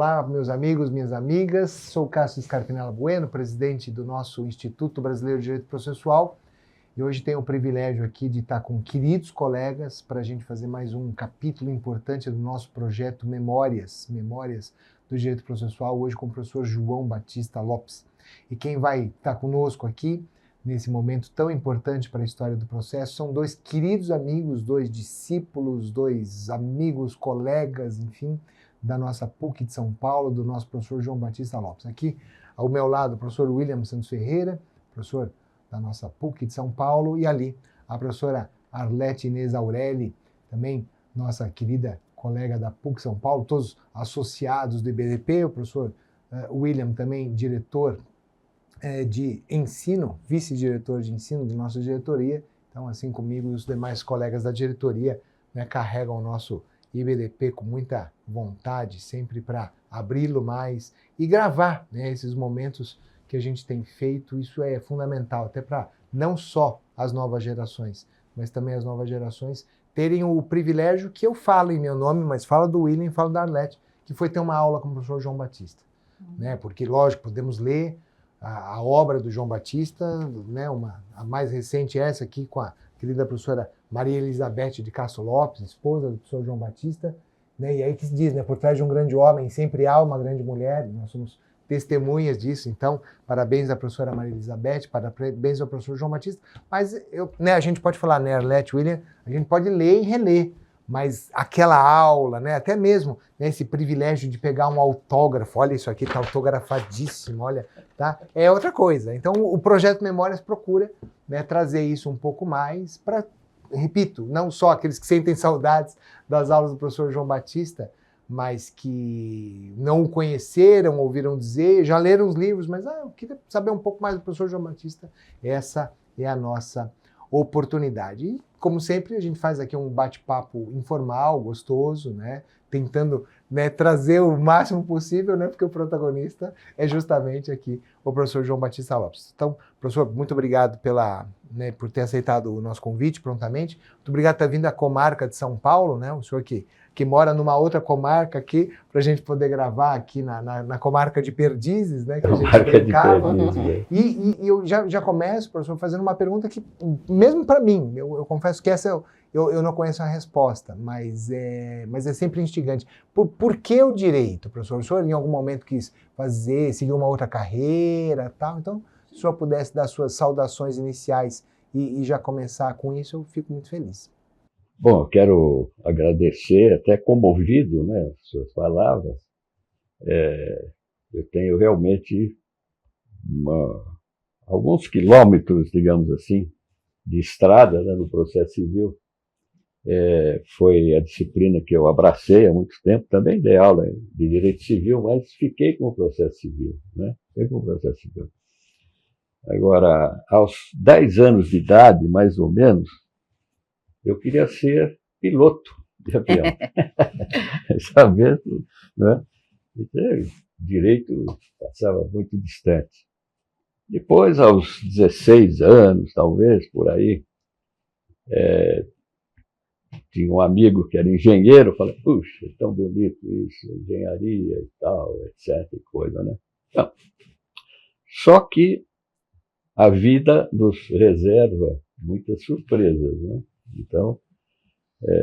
Olá, meus amigos, minhas amigas. Sou Cássio Scarpinella Bueno, presidente do nosso Instituto Brasileiro de Direito Processual. E hoje tenho o privilégio aqui de estar com queridos colegas para a gente fazer mais um capítulo importante do nosso projeto Memórias do Direito Processual, hoje com o professor João Batista Lopes. E quem vai estar conosco aqui, nesse momento tão importante para a história do processo, são dois queridos amigos, dois discípulos, dois amigos, colegas, enfim, da nossa PUC de São Paulo, do nosso professor João Batista Lopes. Aqui, ao meu lado, o professor William Santos Ferreira, professor da nossa PUC de São Paulo, e ali a professora Arlete Inês Aureli, também nossa querida colega da PUC São Paulo, todos associados do IBDP, o professor William também diretor de ensino, vice-diretor de ensino de nossa diretoria. Então, assim comigo e os demais colegas da diretoria, né, carregam o nosso IBDP com muita vontade, sempre para abri-lo mais e gravar, né, esses momentos que a gente tem feito. Isso é fundamental, até para não só as novas gerações, mas também as novas gerações terem o privilégio que eu falo em meu nome, mas falo do William, falo da Arlete, que foi ter uma aula com o professor João Batista. Né? Porque, lógico, podemos ler a obra do João Batista, né? A mais recente essa aqui com a querida professora Maria Elizabeth de Castro Lopes, esposa do professor João Batista, né? E aí que se diz, né? Por trás de um grande homem sempre há uma grande mulher, nós somos testemunhas disso. Então, parabéns à professora Maria Elizabeth, parabéns ao professor João Batista, mas né, a gente pode falar, né, Arlete, William, a gente pode ler e reler, mas aquela aula, né, até mesmo, né, esse privilégio de pegar um autógrafo, olha isso aqui, está autografadíssimo, olha, tá? É outra coisa. Então, o Projeto Memórias procura, né, trazer isso um pouco mais para, repito, não só aqueles que sentem saudades das aulas do professor João Batista, mas que não o conheceram, ouviram dizer, já leram os livros, mas eu queria saber um pouco mais do professor João Batista. Essa é a nossa oportunidade. E, como sempre, a gente faz aqui um bate-papo informal, gostoso, né? Tentando, né, trazer o máximo possível, né? Porque o protagonista é justamente aqui o professor João Batista Lopes. Então, professor, muito obrigado né, por ter aceitado o nosso convite prontamente. Muito obrigado por ter vindo da comarca de São Paulo, né? O senhor que mora numa outra comarca aqui, para a gente poder gravar aqui na comarca de Perdizes, né? Que a gente brincava. E eu já começo, professor, fazendo uma pergunta que, mesmo para mim, eu confesso que essa eu não conheço a resposta, mas é sempre instigante. Por que o direito, professor? O senhor em algum momento quis seguir uma outra carreira, tal? Então, se o senhor pudesse dar suas saudações iniciais e já começar com isso, eu fico muito feliz. Bom, eu quero agradecer, até comovido, né, as suas palavras. Eu tenho realmente alguns quilômetros, digamos assim, de estrada, né, no processo civil. Foi a disciplina que eu abracei há muito tempo, também dei aula de direito civil, mas fiquei com o processo civil, né? Fiquei com o processo civil. Agora, aos 10 anos de idade, mais ou menos, eu queria ser piloto de avião. Sabe, né? Então, direito passava muito distante. Depois, aos 16 anos, talvez, por aí, tinha um amigo que era engenheiro, eu falei, puxa, é tão bonito isso, engenharia e tal, etc. e coisa, né? Então, só que a vida nos reserva muitas surpresas, né? Então,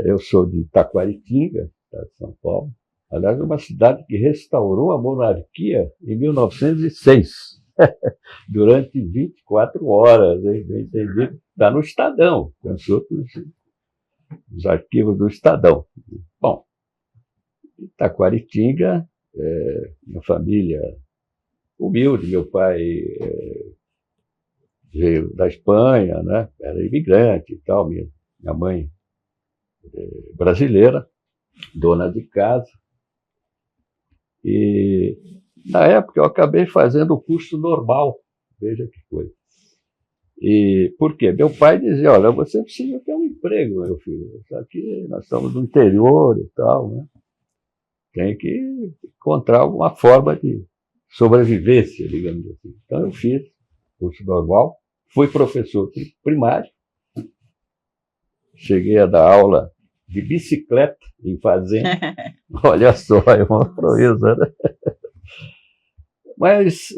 eu sou de Taquaritinga, de São Paulo. Aliás, é uma cidade que restaurou a monarquia em 1906, durante 24 horas. Entendi? Está no Estadão, pensou os arquivos do Estadão. Bom, Taquaritinga, minha família humilde, meu pai veio da Espanha, né? Era imigrante e tal, minha mãe brasileira, dona de casa. E na época eu acabei fazendo o curso normal, veja que coisa. E por quê? Meu pai dizia, olha, você precisa ter um emprego, meu filho, só que nós estamos no interior e tal, né? Tem que encontrar alguma forma de sobrevivência, digamos assim. Então eu fiz curso normal, fui professor primário, cheguei a dar aula de bicicleta em fazenda. Olha só, é uma proeza, né? Mas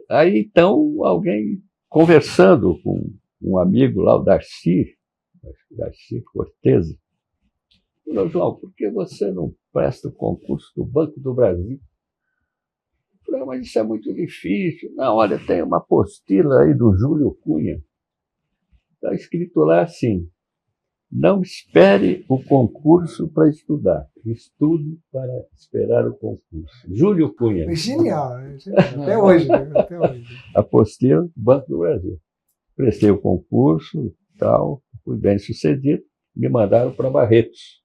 aí então alguém conversando com um amigo lá, o Darcy Cortese, falou: João, por que você não presta o concurso do Banco do Brasil? Eu falei: mas isso é muito difícil. Não, olha, tem uma apostila aí do Júlio Cunha. Está escrito lá assim: não espere o concurso para estudar, estude para esperar o concurso. Júlio Cunha. Genial, até hoje, né? Até hoje. Apostila do Banco do Brasil. Prestei o concurso, tal, fui bem sucedido, me mandaram para Barretos.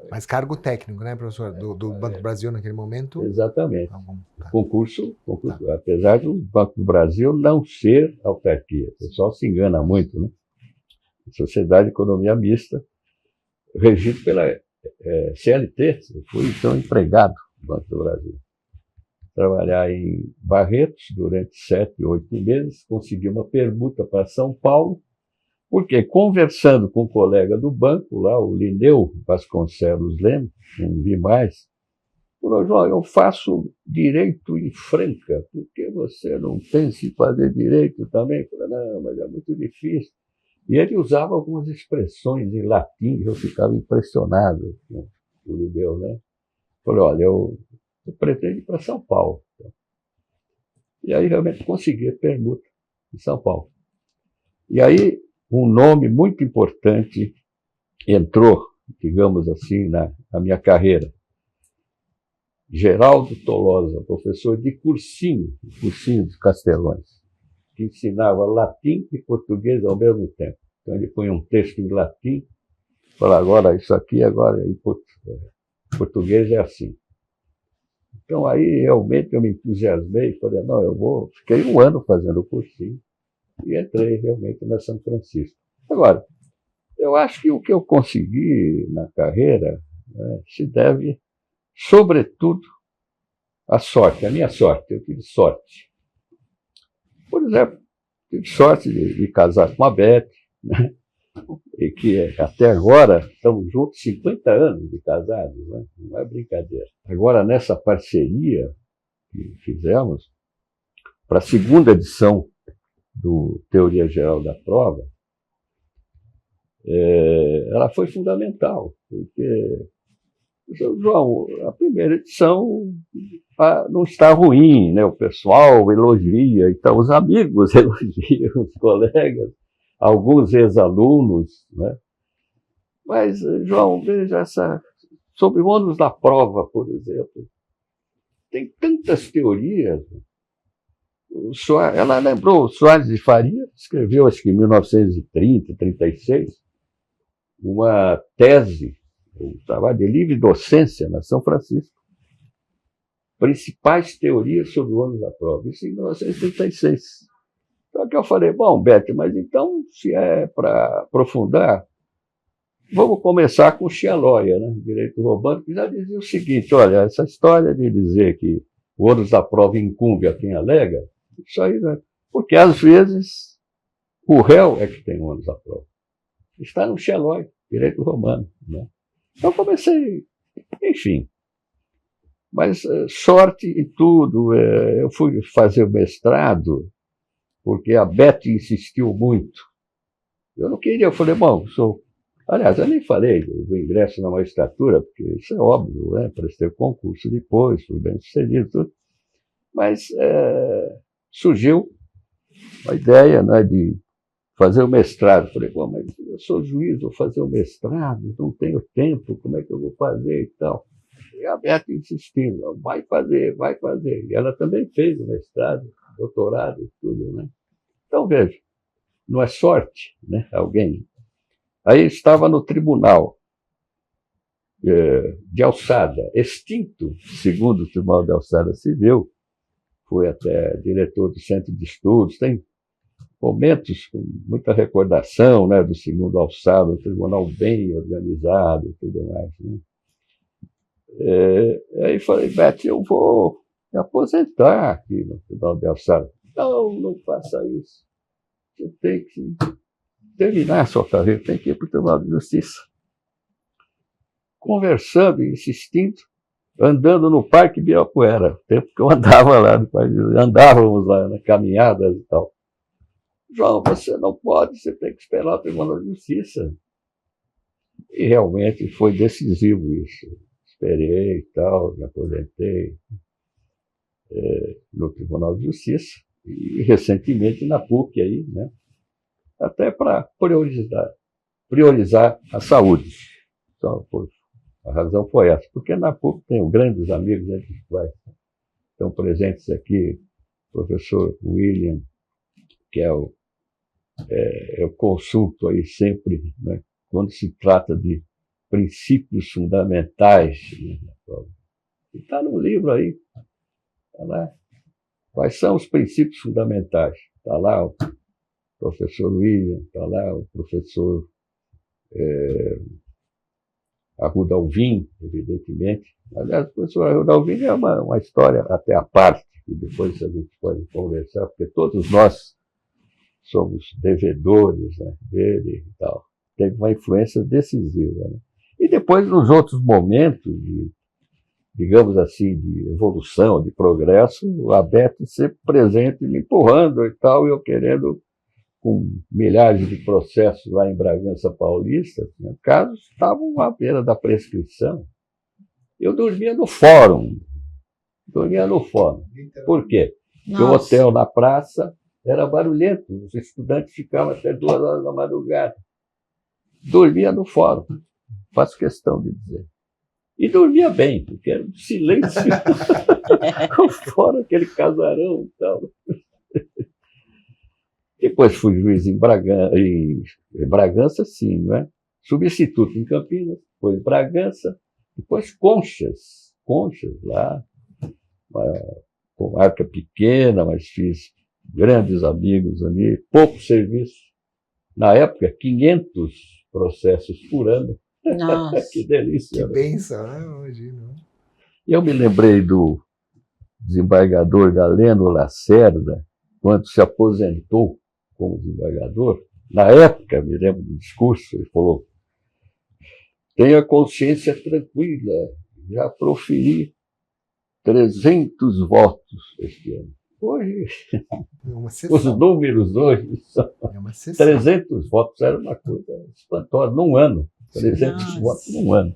Mas cargo técnico, né, professor? Do Banco do Brasil naquele momento? Exatamente. Tá. Concurso, apesar do Banco do Brasil não ser autarquia. O pessoal se engana muito, né? Sociedade de Economia Mista, regido pela CLT. Eu fui, então, empregado do Banco do Brasil. Trabalhar em Barretos durante 7, 8 meses, consegui uma permuta para São Paulo, porque conversando com um colega do banco, lá, o Lineu Vasconcelos Leme, não vi mais, falou: João, eu faço direito em Franca, por que você não pensa em fazer direito também? Eu falei: não, mas é muito difícil. E ele usava algumas expressões em latim, eu ficava impressionado com o Lineu, né? Falei: olha, eu pretendo ir para São Paulo. E aí realmente consegui a permuta em São Paulo. E aí um nome muito importante entrou, digamos assim, na minha carreira. Geraldo Tolosa, professor de cursinho de Castelões, que ensinava latim e português ao mesmo tempo. Então ele põe um texto em latim, fala: agora isso aqui, agora em português é assim. Então aí realmente eu me entusiasmei, falei: não, eu vou. Fiquei 1 ano fazendo o cursinho e entrei realmente na São Francisco. Agora, eu acho que o que eu consegui na carreira, né, se deve, sobretudo, à sorte, à minha sorte. Eu tive sorte. Por exemplo, tive sorte de casar com a Beth, né? E que até agora estamos juntos 50 anos de casados, né? Não é brincadeira. Agora, nessa parceria que fizemos, para a 2ª edição do Teoria Geral da Prova, ela foi fundamental, porque, João, a primeira edição não está ruim, né? O pessoal elogia, então os amigos elogiam, os colegas, alguns ex-alunos, né? Mas, João, veja sobre o ônus da prova, por exemplo, tem tantas teorias. Ela lembrou o Soares de Faria, escreveu, acho que em 1930, 36, uma tese, um trabalho de livre docência na São Francisco, principais teorias sobre o ônus da prova, isso em 1936. Então que eu falei: bom, Beto, mas então, se é para aprofundar, vamos começar com Chialóia, né? Direito romano, que já dizia o seguinte: olha, essa história de dizer que o ônus da prova incumbe a quem alega, isso aí, né? Porque às vezes o réu é que tem o ônus da prova. Está no Chialóia, direito romano, né? Então comecei, enfim. Mas sorte em tudo. Eu fui fazer o mestrado porque a Beth insistiu muito. Eu não queria, eu falei: bom, aliás, eu nem falei do ingresso na magistratura, porque isso é óbvio, né? Prestei o concurso depois, fui bem sucedido, tudo. Mas surgiu a ideia, né, de fazer o mestrado. Falei: bom, mas eu sou juiz, vou fazer o mestrado, não tenho tempo, como é que eu vou fazer e tal? E a Beth insistindo: vai fazer, vai fazer. E ela também fez o mestrado, doutorado e tudo, né? Então, veja, não é sorte, né? Alguém. Aí estava no tribunal de alçada, extinto, segundo o Tribunal de Alçada Civil, fui até diretor do Centro de Estudos, tem momentos com muita recordação, né, do segundo alçado, um tribunal bem organizado e tudo mais, né? Aí falei: Beth, eu vou me aposentar aqui no Tribunal de Alçada. Não, não faça isso. Você tem que terminar a sua carreira, tem que ir para o Tribunal de Justiça. conversando, insistindo, andando no Parque Ibirapuera, o tempo que eu andava lá, andávamos lá na caminhadas e tal. João, você não pode, você tem que esperar o Tribunal de Justiça. E realmente foi decisivo isso. Esperei e tal, me aposentei no Tribunal de Justiça e recentemente na PUC aí, né? Até para priorizar a saúde. Então, a razão foi essa, porque na PUC tenho grandes amigos intelectuais. Estão presentes aqui o professor William, que eu consulto aí sempre, né, quando se trata de princípios fundamentais. Né, está no livro aí, tá lá. Quais são os princípios fundamentais? Está lá o professor William, está lá o professor Arruda Alvim, evidentemente. Aliás, o professor Arruda Alvim é uma história até à parte, que depois a gente pode conversar, porque todos nós somos devedores, né, dele e tal. Teve uma influência decisiva. Né? E depois, nos outros momentos de, digamos assim, de evolução, de progresso, a Beth sempre presente, me empurrando e tal, e eu querendo, com milhares de processos lá em Bragança Paulista, né, casos estavam à beira da prescrição. Eu dormia no fórum. Por quê? Porque o hotel na praça era barulhento, os estudantes ficavam até 2 horas da madrugada. Dormia no fórum, faço questão de dizer. E dormia bem, porque era um silêncio. Fora aquele casarão e tal. Depois fui juiz em Bragança, sim, não é? Substituto em Campinas, depois Bragança, depois Conchas lá, uma comarca pequena, mas fiz grandes amigos ali, pouco serviço. Na época, 500 processos por ano. Nossa. Que delícia. Que bênção, né? Imagina. Eu me lembrei do desembargador Galeno Lacerda, quando se aposentou como desembargador. Na época, me lembro do discurso, ele falou: tenha consciência tranquila, já proferi 300 votos este ano. Hoje, os números hoje são 300 votos, era uma coisa espantosa, num ano. 300 votos num ano.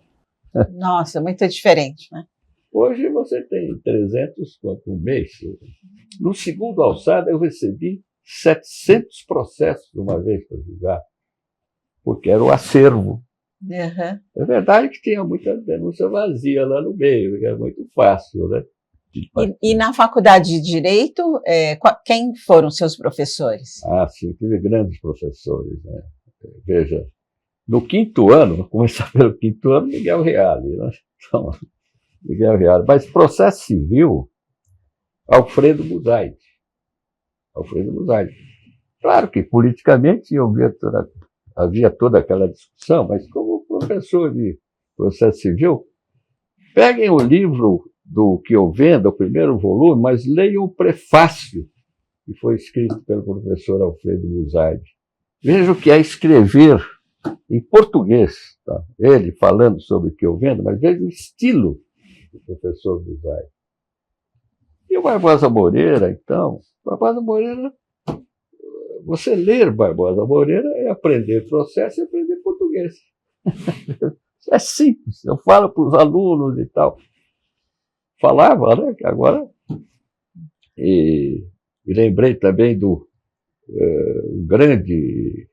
Nossa, muito diferente, né? Hoje você tem 300 quanto um mês. No segundo alçada eu recebi 700 processos de uma vez para julgar, porque era o acervo. Uhum. É verdade que tinha muita denúncia vazia lá no meio, era muito fácil, né? E na faculdade de Direito, quem foram seus professores? Ah, sim, tive grandes professores, né? Veja, no 5º ano, vou começar pelo 5º ano, Miguel Reale, né? Então, Miguel Reale. Mas processo civil, Alfredo Musaide. Claro que politicamente havia toda aquela discussão, mas como professor de processo civil, peguem o livro do que eu vendo, o primeiro volume, mas leiam o prefácio que foi escrito pelo professor Alfredo Musaide. Veja o que é escrever em português, tá? Ele falando sobre o que eu vendo, mas veja o estilo do professor Musaide. E o Barbosa Moreira, então, você ler Barbosa Moreira é aprender processo e aprender português. É simples, eu falo para os alunos e tal. Falava, né? Agora. E lembrei também do grande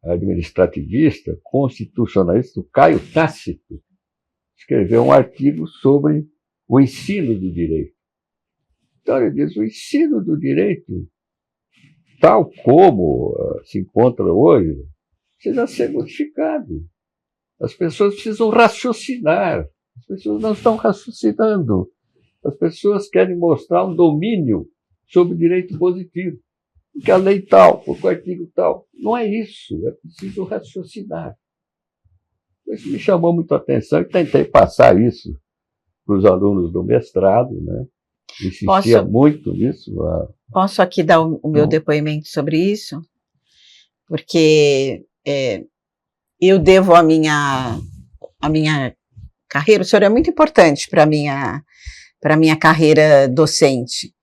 administrativista, constitucionalista, o Caio Tácito, escreveu um artigo sobre o ensino do direito. Então ele diz: o ensino do direito, tal como se encontra hoje, precisa ser modificado. As pessoas precisam raciocinar. As pessoas não estão raciocinando. As pessoas querem mostrar um domínio sobre o direito positivo. Porque a lei tal, porque o artigo tal. Não é isso. É preciso raciocinar. Isso me chamou muito a atenção e tentei passar isso para os alunos do mestrado, né? Insistia muito nisso. Posso aqui dar o meu depoimento sobre isso? Porque eu devo a minha carreira, o senhor é muito importante para a minha carreira docente.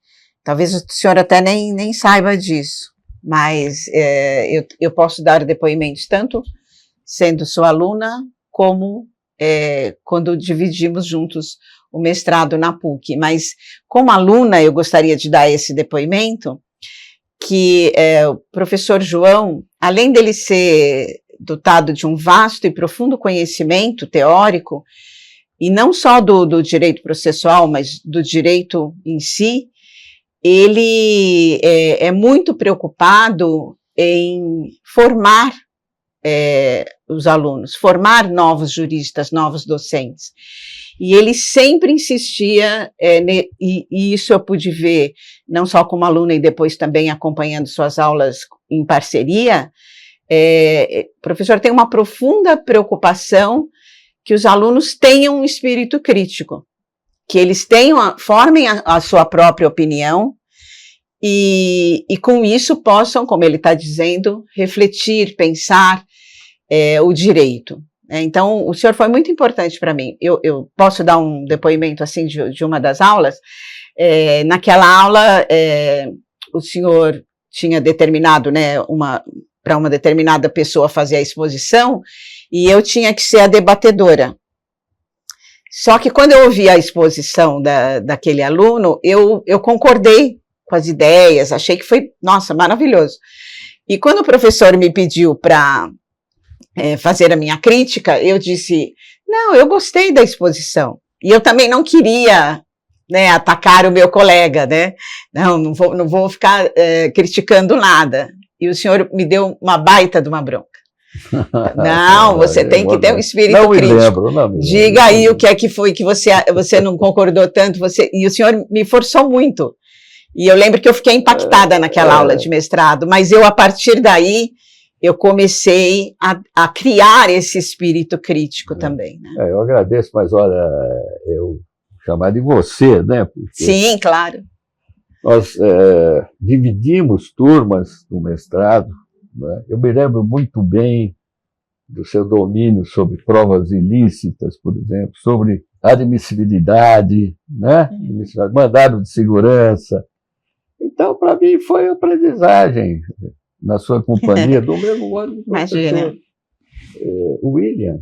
Talvez o senhor até nem saiba disso, mas eu posso dar depoimentos tanto sendo sua aluna, como quando dividimos juntos o mestrado na PUC. Mas, como aluna, eu gostaria de dar esse depoimento, que o professor João, além dele ser dotado de um vasto e profundo conhecimento teórico, e não só do direito processual, mas do direito em si, ele é muito preocupado em formar os alunos, formar novos juristas, novos docentes. E ele sempre insistia, e isso eu pude ver, não só como aluna e depois também acompanhando suas aulas em parceria, o professor tem uma profunda preocupação que os alunos tenham um espírito crítico, que eles formem a sua própria opinião e com isso possam, como ele está dizendo, refletir, pensar o direito. Então, o senhor foi muito importante para mim. Eu posso dar um depoimento assim de uma das aulas? Naquela aula, o senhor tinha determinado, né, para uma determinada pessoa fazer a exposição, e eu tinha que ser a debatedora. Só que quando eu ouvi a exposição daquele aluno, eu concordei com as ideias, achei que foi, nossa, maravilhoso. E quando o professor me pediu para fazer a minha crítica, eu disse, não, eu gostei da exposição. E eu também não queria, né, atacar o meu colega, né? Não vou ficar criticando nada. E o senhor me deu uma baita de uma bronca. Não, você tem que ter um espírito crítico. Não me lembro. Diga aí o que é que foi que você não concordou tanto, e o senhor me forçou muito. E eu lembro que eu fiquei impactada naquela aula de mestrado, mas a partir daí, eu comecei a criar esse espírito crítico também. Né? Eu agradeço, mas olha, eu chamar de você, né? Sim, claro. Nós dividimos turmas no mestrado, né? Eu me lembro muito bem do seu domínio sobre provas ilícitas, por exemplo, sobre admissibilidade, né? Mandado de segurança. Então, para mim, foi aprendizagem na sua companhia, do mesmo modo que o professor William.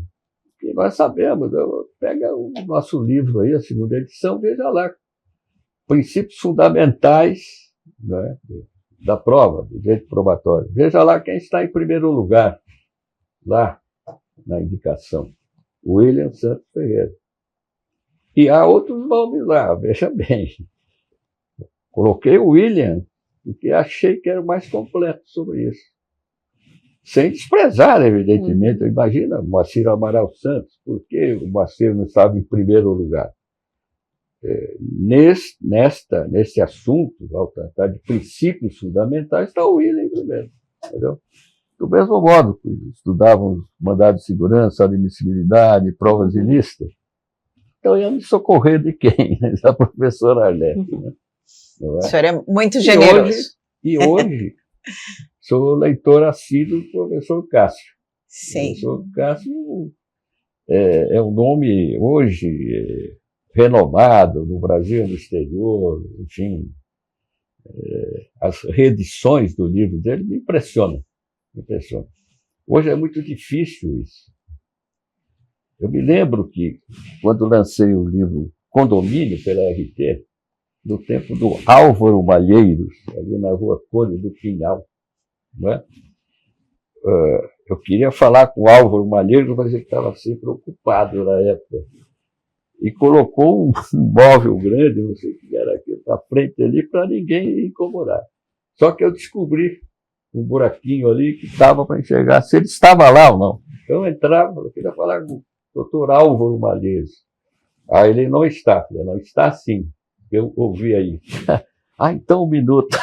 E nós sabemos, pega o nosso livro aí, a segunda edição, veja lá, princípios fundamentais, né, da prova, do direito probatório. Veja lá quem está em primeiro lugar, lá na indicação, William Santos Ferreira. E há outros nomes lá, veja bem. Coloquei o William, porque achei que era o mais completo sobre isso. Sem desprezar, evidentemente. Imagina, Moacir Amaral Santos, por que o Moacir não estava em primeiro lugar? Nesse assunto, ao tratar de princípios fundamentais, está o William em primeiro. Entendeu? Do mesmo modo, estudávamos mandado de segurança, admissibilidade, provas ilícitas. Então, ia me socorrer de quem? Da professora Arlete. Né? O senhor é muito generoso. E hoje sou leitor assíduo do professor Cássio. Sim. O professor Cássio é um nome hoje renomado no Brasil e no exterior, enfim. As reedições do livro dele me impressionam. Hoje é muito difícil isso. Eu me lembro que, quando lancei o livro Condomínio pela RT, no tempo do Álvaro Malheiros, ali na rua Conde do Pinhal, né? Eu queria falar com o Álvaro Malheiros, mas ele estava sempre ocupado na época. E colocou um móvel grande, não sei o que era aquilo, na frente ali, para ninguém incomodar. Só que eu descobri um buraquinho ali que dava para enxergar se ele estava lá ou não. Então eu entrava, eu queria falar com o doutor Álvaro Malheiros. Ele não está, não está sim. Eu ouvi aí. Então um minuto.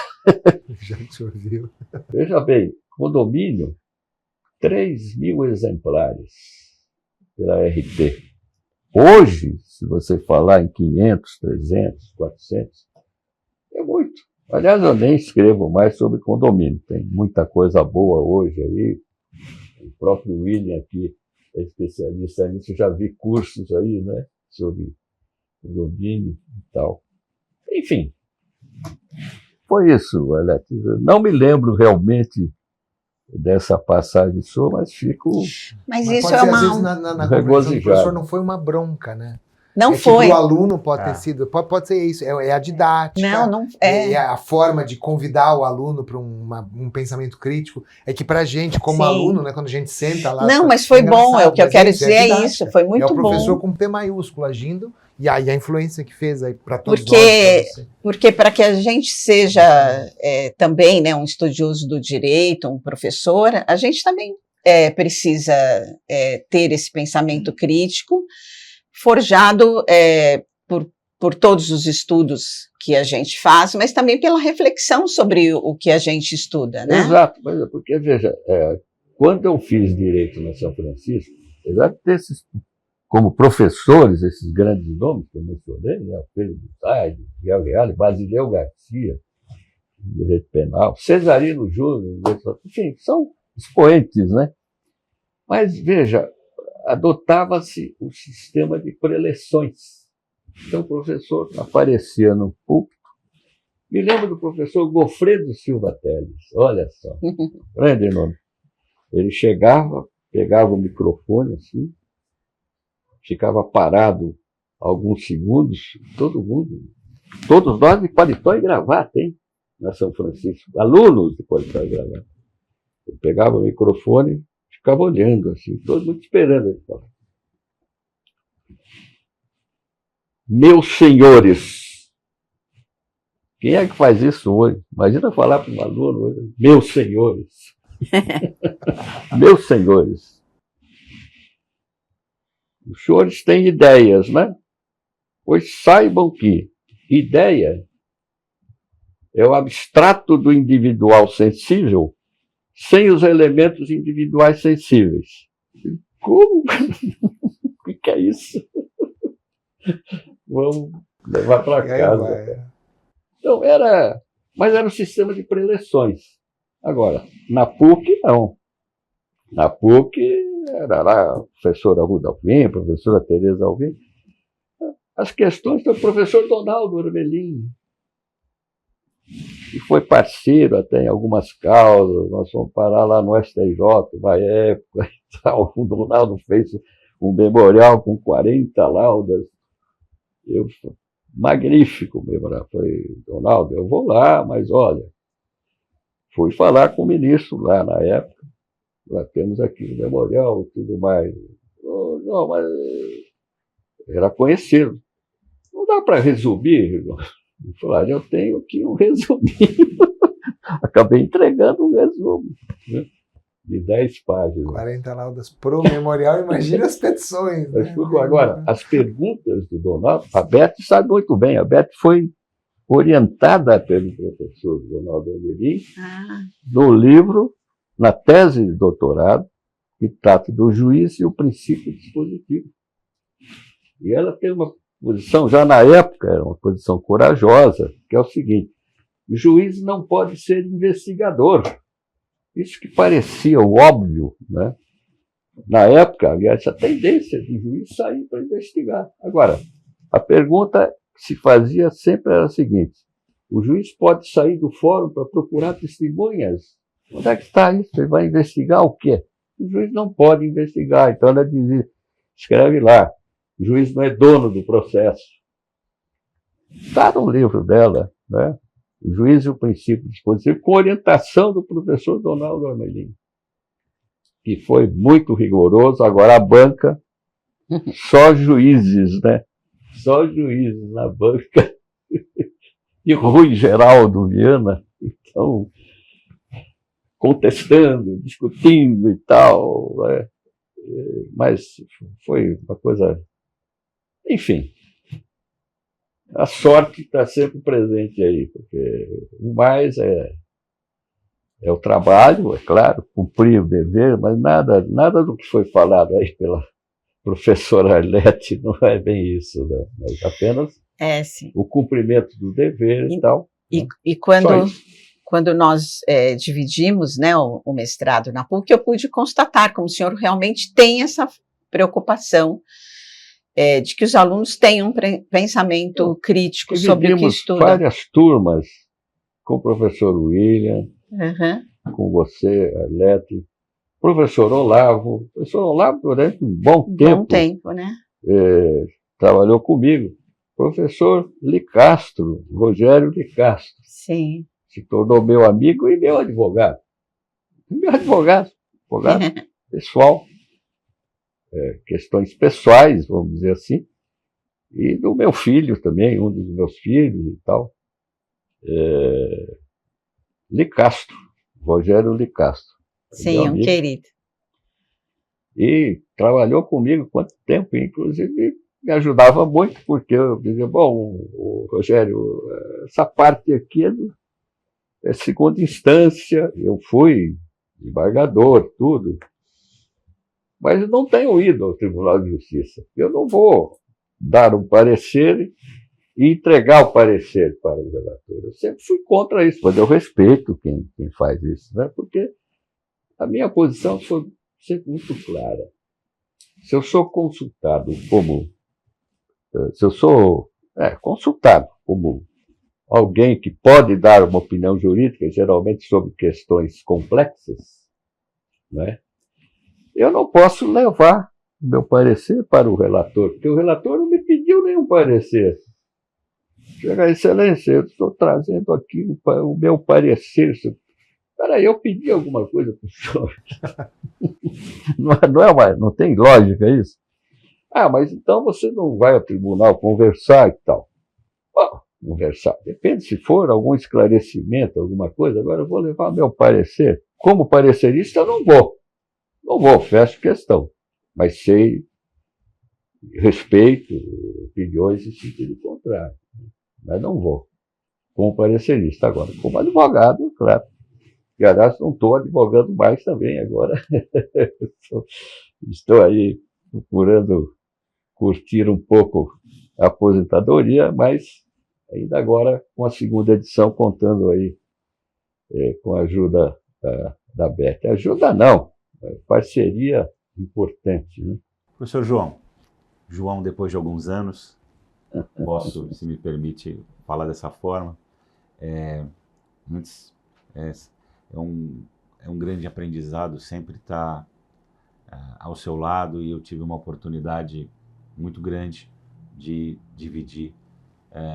Já que o senhor viu. Veja bem, condomínio, 3.000 exemplares pela RT. Hoje, se você falar em 500, 300, 400, é muito. Aliás, eu nem escrevo mais sobre condomínio. Tem muita coisa boa hoje aí. O próprio William aqui é especialista nisso, já vi cursos aí, né, sobre o domínio e tal. Enfim, foi isso, Alex. Não me lembro realmente dessa passagem sua, mas fico Mas Mas isso pode é ser, às uma. vezes, na conversa do regozijado. professor não foi uma bronca, né? Não É foi. tipo o aluno pode ter Ah. sido, pode ser isso, é a didática, Não é é. a forma de convidar o aluno para um pensamento crítico. É que pra gente, como Sim. aluno, né, quando a gente senta lá... Não, mas foi bom, é o que eu mas quero isso, dizer, é didática. isso, foi É muito o professor bom. com P maiúsculo agindo, e aí a influência que fez aí para todos Porque- nós. Pra você. Porque para que a gente seja também, né, um estudioso do direito, um professor, a gente também precisa ter esse pensamento crítico forjado por todos os estudos que a gente faz, mas também pela reflexão sobre o que a gente estuda, né? Exato, mas é porque, veja, quando eu fiz Direito na São Francisco, apesar de ter como professores esses grandes nomes que eu mencionei, né, o Pedro Bussai, Miguel Reale, Basileu Garcia, Direito Penal, Cesarino Júnior, enfim, são expoentes, né? Mas, veja, adotava-se o sistema de preleções. Então, o professor aparecia no púlpito. Me lembro do professor Gofredo Silva Teles, olha só, grande nome. Ele chegava, pegava o microfone assim, ficava parado alguns segundos, todos nós de paletó e gravata, hein, na São Francisco, alunos de paletó e gravata. Ele pegava o microfone, ficava olhando assim, todo mundo esperando ele falar. Meus senhores, quem é que faz isso hoje? Imagina falar para um aluno hoje, meus senhores. Meus senhores. Os senhores têm ideias, né? Pois saibam que ideia é o abstrato do individual sensível sem os elementos individuais sensíveis. Como? O que é isso? Vamos levar para casa. Então, mas era um sistema de preleções. Agora, na PUC, não. Na PUC, era lá a professora Ruda Alvim, a professora Tereza Alvim. As questões do professor Donaldo Ormelin, que foi parceiro até em algumas causas. Nós fomos parar lá no STJ, uma época e tal. O Donaldo fez um memorial com 40 laudas. Magnífico memorial. Falei, Donaldo, eu vou lá, mas olha, fui falar com o ministro lá na época. Nós temos aqui o memorial e tudo mais. Não, mas era conhecido. Não dá para resumir. Ele falou, eu tenho aqui um resuminho. Acabei entregando um resumo, né, de 10 páginas. 40 laudas pro memorial, imagina as petições. Né? Agora, as perguntas do Donaldo, a Beth sabe muito bem, a Beth foi orientada pelo professor Donaldo Ormelin no livro, na tese de doutorado, que trata do juiz e o princípio dispositivo. E ela tem uma posição, já na época, era uma posição corajosa, que é o seguinte: o juiz não pode ser investigador. Isso que parecia o óbvio, né? Na época, havia essa tendência de juiz sair para investigar. Agora, a pergunta que se fazia sempre era a seguinte: o juiz pode sair do fórum para procurar testemunhas? Onde é que está isso? Ele vai investigar o quê? O juiz não pode investigar. Então ela dizia, escreve lá, o juiz não é dono do processo. Está no livro dela, né? O juiz e o princípio dispositivo, com orientação do professor Donaldo Ormelin, que foi muito rigoroso. Agora a banca, só juízes, né? Só juízes na banca. E Rui Geraldo Viana, então, contestando, discutindo e tal, né? Mas foi uma coisa... Enfim, a sorte está sempre presente aí, porque o mais é o trabalho, é claro, cumprir o dever, mas nada do que foi falado aí pela professora Arlete não é bem isso, não, mas apenas o cumprimento do dever e tal. E quando nós dividimos, né, o mestrado na PUC, eu pude constatar como o senhor realmente tem preocupação de que os alunos tenham pensamento crítico sobre o que estudam. Várias turmas com o professor William, com você, Arlete, professor Olavo. O professor Olavo, durante um bom tempo, né? Trabalhou comigo. Professor Licastro, Rogério Licastro. Sim. Se tornou meu amigo e meu advogado. Meu advogado pessoal. Questões pessoais, vamos dizer assim. E do meu filho também, um dos meus filhos e tal. Licastro, Rogério Licastro. Sim, um querido. E trabalhou comigo quanto tempo, inclusive me ajudava muito, porque eu dizia, bom, Rogério, essa parte aqui é segunda instância, eu fui embargador, tudo, mas eu não tenho ido ao Tribunal de Justiça. Eu não vou dar um parecer e entregar o parecer para o relator. Eu sempre fui contra isso, mas eu respeito quem faz isso, né? Porque a minha posição foi sempre muito clara. Se eu sou consultado como alguém que pode dar uma opinião jurídica, geralmente sobre questões complexas, né, eu não posso levar o meu parecer para o relator, porque o relator não me pediu nenhum parecer. Chega, Excelência, eu estou trazendo aqui o meu parecer. Peraí, eu pedi alguma coisa para o senhor. Não tem lógica isso? Mas então você não vai ao tribunal conversar e tal. Bom, conversar. Depende se for algum esclarecimento, alguma coisa. Agora eu vou levar meu parecer. Como parecerista, eu não vou. Não vou, fecho questão. Mas respeito opiniões em sentido contrário. Mas não vou. Como parecerista. Agora, como advogado, claro. E, aliás, não estou advogando mais também agora. Estou aí procurando curtir um pouco a aposentadoria, mas ainda agora com a segunda edição, contando aí com a ajuda da Beth. Ajuda não, parceria importante, né? Professor João, depois de alguns anos, posso, se me permite falar dessa forma, antes... É um grande aprendizado sempre estar ao seu lado, e eu tive uma oportunidade muito grande de dividir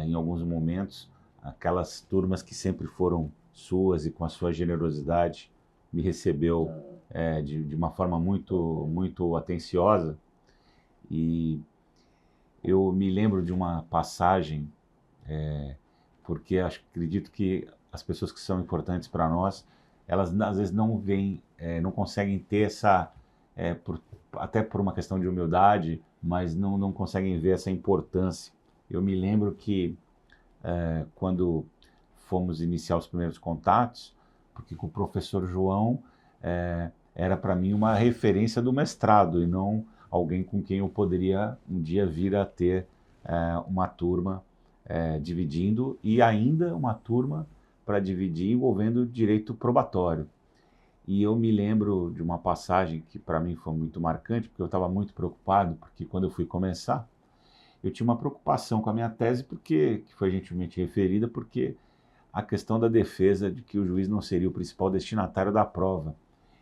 em alguns momentos aquelas turmas que sempre foram suas, e com a sua generosidade me recebeu de uma forma muito, muito atenciosa. E eu me lembro de uma passagem, porque acredito que as pessoas que são importantes para nós, elas às vezes não veem, não conseguem ter essa, até por uma questão de humildade, mas não conseguem ver essa importância. Eu me lembro que quando fomos iniciar os primeiros contatos, porque com o professor João era para mim uma referência do mestrado, e não alguém com quem eu poderia um dia vir a ter uma turma dividindo, e ainda uma turma para dividir envolvendo direito probatório. E eu me lembro de uma passagem que para mim foi muito marcante, porque eu estava muito preocupado, porque quando eu fui começar, eu tinha uma preocupação com a minha tese, que foi gentilmente referida, porque a questão da defesa de que o juiz não seria o principal destinatário da prova.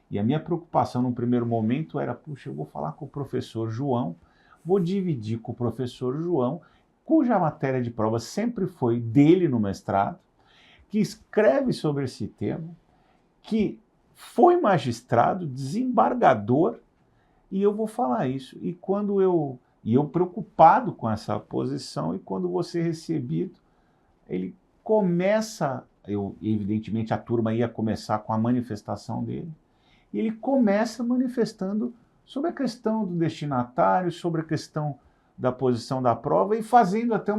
E a minha preocupação no primeiro momento era, puxa, eu vou falar com o professor João, vou dividir com o professor João, cuja matéria de prova sempre foi dele no mestrado, que escreve sobre esse tema, que foi magistrado, desembargador, e eu vou falar isso. E eu preocupado com essa posição, e quando você recebido, ele começa, evidentemente a turma ia começar com a manifestação dele, e ele começa manifestando sobre a questão do destinatário, sobre a questão da posição da prova, e fazendo até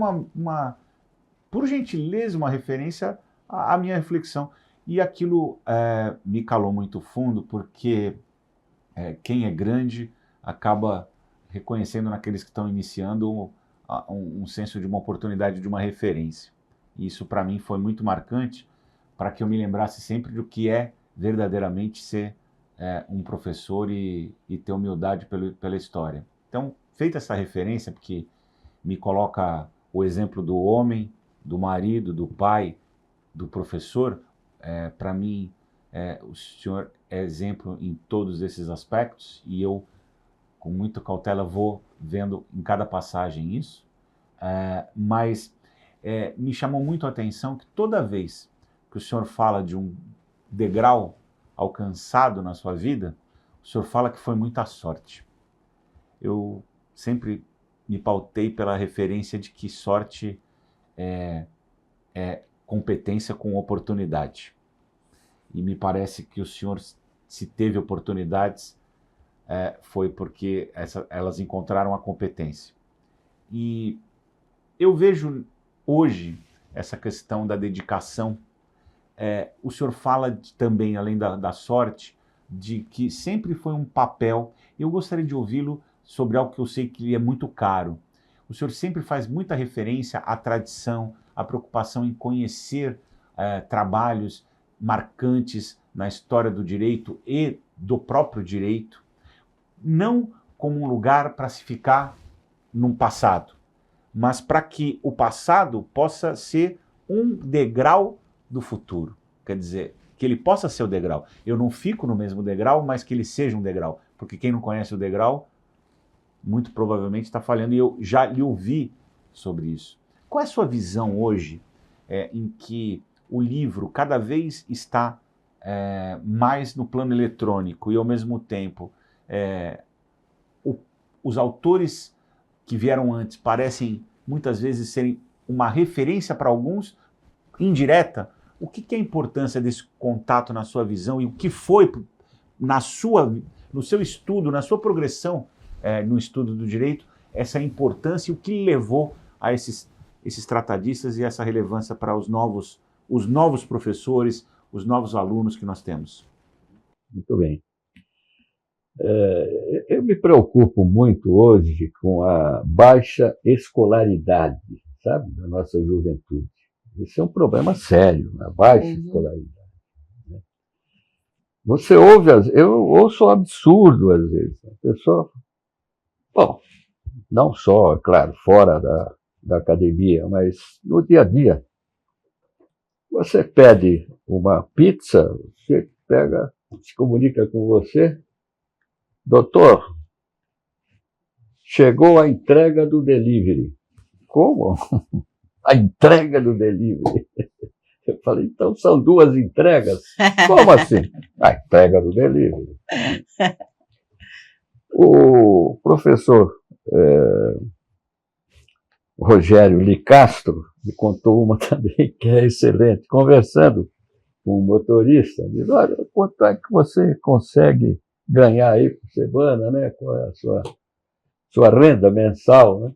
por gentileza, uma referência à minha reflexão. E aquilo me calou muito fundo, porque quem é grande acaba reconhecendo naqueles que estão iniciando um senso de uma oportunidade, de uma referência. E isso para mim foi muito marcante, para que eu me lembrasse sempre do que é verdadeiramente ser um professor e ter humildade pela história. Então, feita essa referência, porque me coloca o exemplo do homem, do marido, do pai, do professor, para mim, o senhor é exemplo em todos esses aspectos, e eu, com muita cautela, vou vendo em cada passagem isso, mas me chamou muito a atenção que toda vez que o senhor fala de um degrau alcançado na sua vida, o senhor fala que foi muita sorte. Eu sempre me pautei pela referência de que sorte é competência com oportunidade. E me parece que o senhor, se teve oportunidades, foi porque elas encontraram a competência. E eu vejo hoje essa questão da dedicação. O senhor fala também, além da sorte, de que sempre foi um papel. Eu gostaria de ouvi-lo sobre algo que eu sei que lhe é muito caro. O senhor sempre faz muita referência à tradição, à preocupação em conhecer trabalhos marcantes na história do direito e do próprio direito, não como um lugar para se ficar num passado, mas para que o passado possa ser um degrau do futuro. Quer dizer, que ele possa ser o degrau. Eu não fico no mesmo degrau, mas que ele seja um degrau. Porque quem não conhece o degrau, muito provavelmente está falhando, e eu já lhe ouvi sobre isso. Qual é a sua visão hoje em que o livro cada vez está mais no plano eletrônico e, ao mesmo tempo, os autores que vieram antes parecem muitas vezes serem uma referência para alguns, indireta? O que é a importância desse contato na sua visão e o que foi no seu estudo, na sua progressão no estudo do direito, essa importância e o que levou a esses tratadistas e essa relevância para os novos professores, os novos alunos que nós temos? Muito bem. Eu me preocupo muito hoje com a baixa escolaridade, sabe, da nossa juventude. Esse é um problema sério, a baixa escolaridade. Né? Você ouve, eu ouço um absurdo às vezes. A pessoa, bom, não só, claro, fora da academia, mas no dia a dia. Você pede uma pizza, você se comunica com você, doutor, chegou a entrega do delivery. Como? A entrega do delivery. Eu falei, então são duas entregas? Como assim? A entrega do delivery. O professor Rogério Licastro me contou uma também que é excelente. Conversando com um motorista, diz, olha, quanto é que você consegue ganhar aí por semana, né? Qual é a sua renda mensal, né?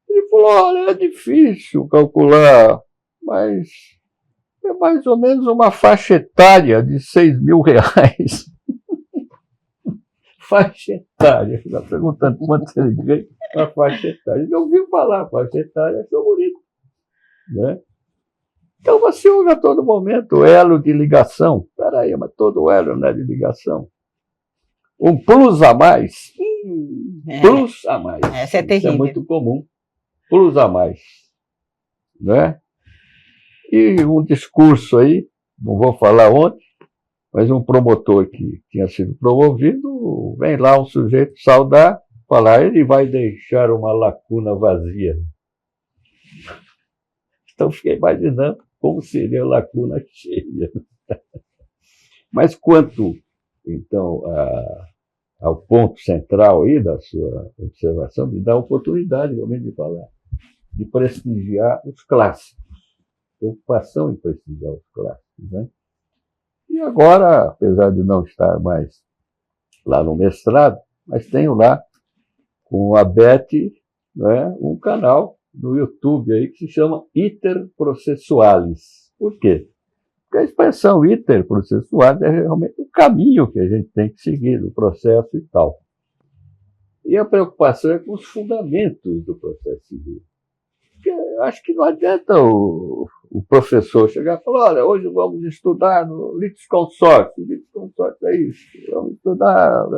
Ele falou, olha, é difícil calcular, mas é mais ou menos uma faixa etária de R$6.000. Faixa etária. Ele está perguntando quanto ele ganha na faixa etária. Ele ouviu falar, faixa etária, achou bonito. Né? Então você ouve a todo momento elo de ligação. Espera aí, mas todo elo não é de ligação. Um plus a mais. Plus a mais. Essa é terrível. Isso é muito comum. Plus a mais. Né? E um discurso aí, não vou falar onde, mas um promotor que tinha sido promovido, vem lá um sujeito saudar, falar, ele vai deixar uma lacuna vazia. Então fiquei imaginando como seria a lacuna cheia. Mas quanto, então, ao ponto central aí da sua observação, me dá a oportunidade, realmente, de falar, de prestigiar os clássicos. Preocupação em prestigiar os clássicos, né? E agora, apesar de não estar mais lá no mestrado, mas tenho lá com a Beth, né, um canal no YouTube aí que se chama Iter Processualis. Por quê? Porque a expressão Iter Processualis é realmente o caminho que a gente tem que seguir no processo e tal. E a preocupação é com os fundamentos do processo civil. porque acho que não adianta o professor chegar e falar, olha, hoje vamos estudar no litisconsórcio. Litisconsórcio é isso, vamos estudar.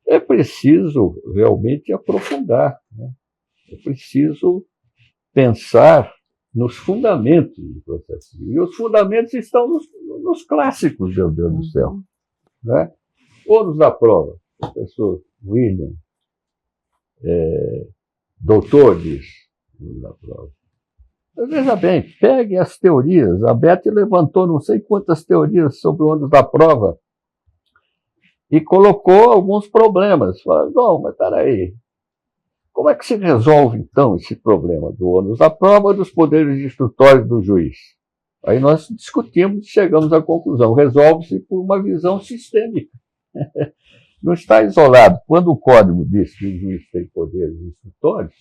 É preciso realmente aprofundar, né? É preciso pensar nos fundamentos do processo civil. E os fundamentos estão nos clássicos, meu Deus do céu. Né? Ônus da prova, professor William, doutor diz, ônus da prova. Mas veja bem, pegue as teorias. A Beth levantou não sei quantas teorias sobre o ônus da prova e colocou alguns problemas. Falou, não, mas peraí, como é que se resolve, então, esse problema do ônus da prova e dos poderes instrutórios do juiz? Aí nós discutimos e chegamos à conclusão, resolve-se por uma visão sistêmica. Não está isolado. Quando o código diz que o juiz tem poderes instrutórios,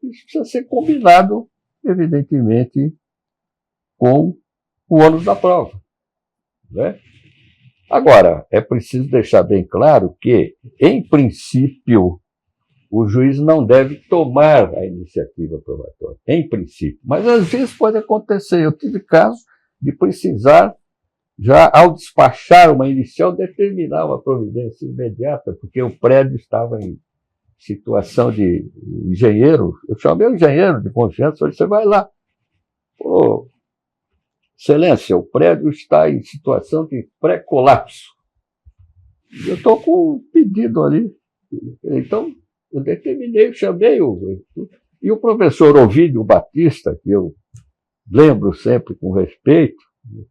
isso precisa ser combinado, evidentemente, com o ônus da prova. Né? Agora, é preciso deixar bem claro que, em princípio, o juiz não deve tomar a iniciativa probatória, em princípio. Mas, às vezes, pode acontecer. Eu tive casos de precisar, já ao despachar uma inicial, determinar uma providência imediata, porque o prédio estava em situação de engenheiro. Eu chamei o engenheiro de confiança, falei, você vai lá. Pô, Excelência, o prédio está em situação de pré-colapso. Eu estou com um pedido ali. Então, eu determinei, chamei e o professor Ovídio Batista, que eu lembro sempre com respeito,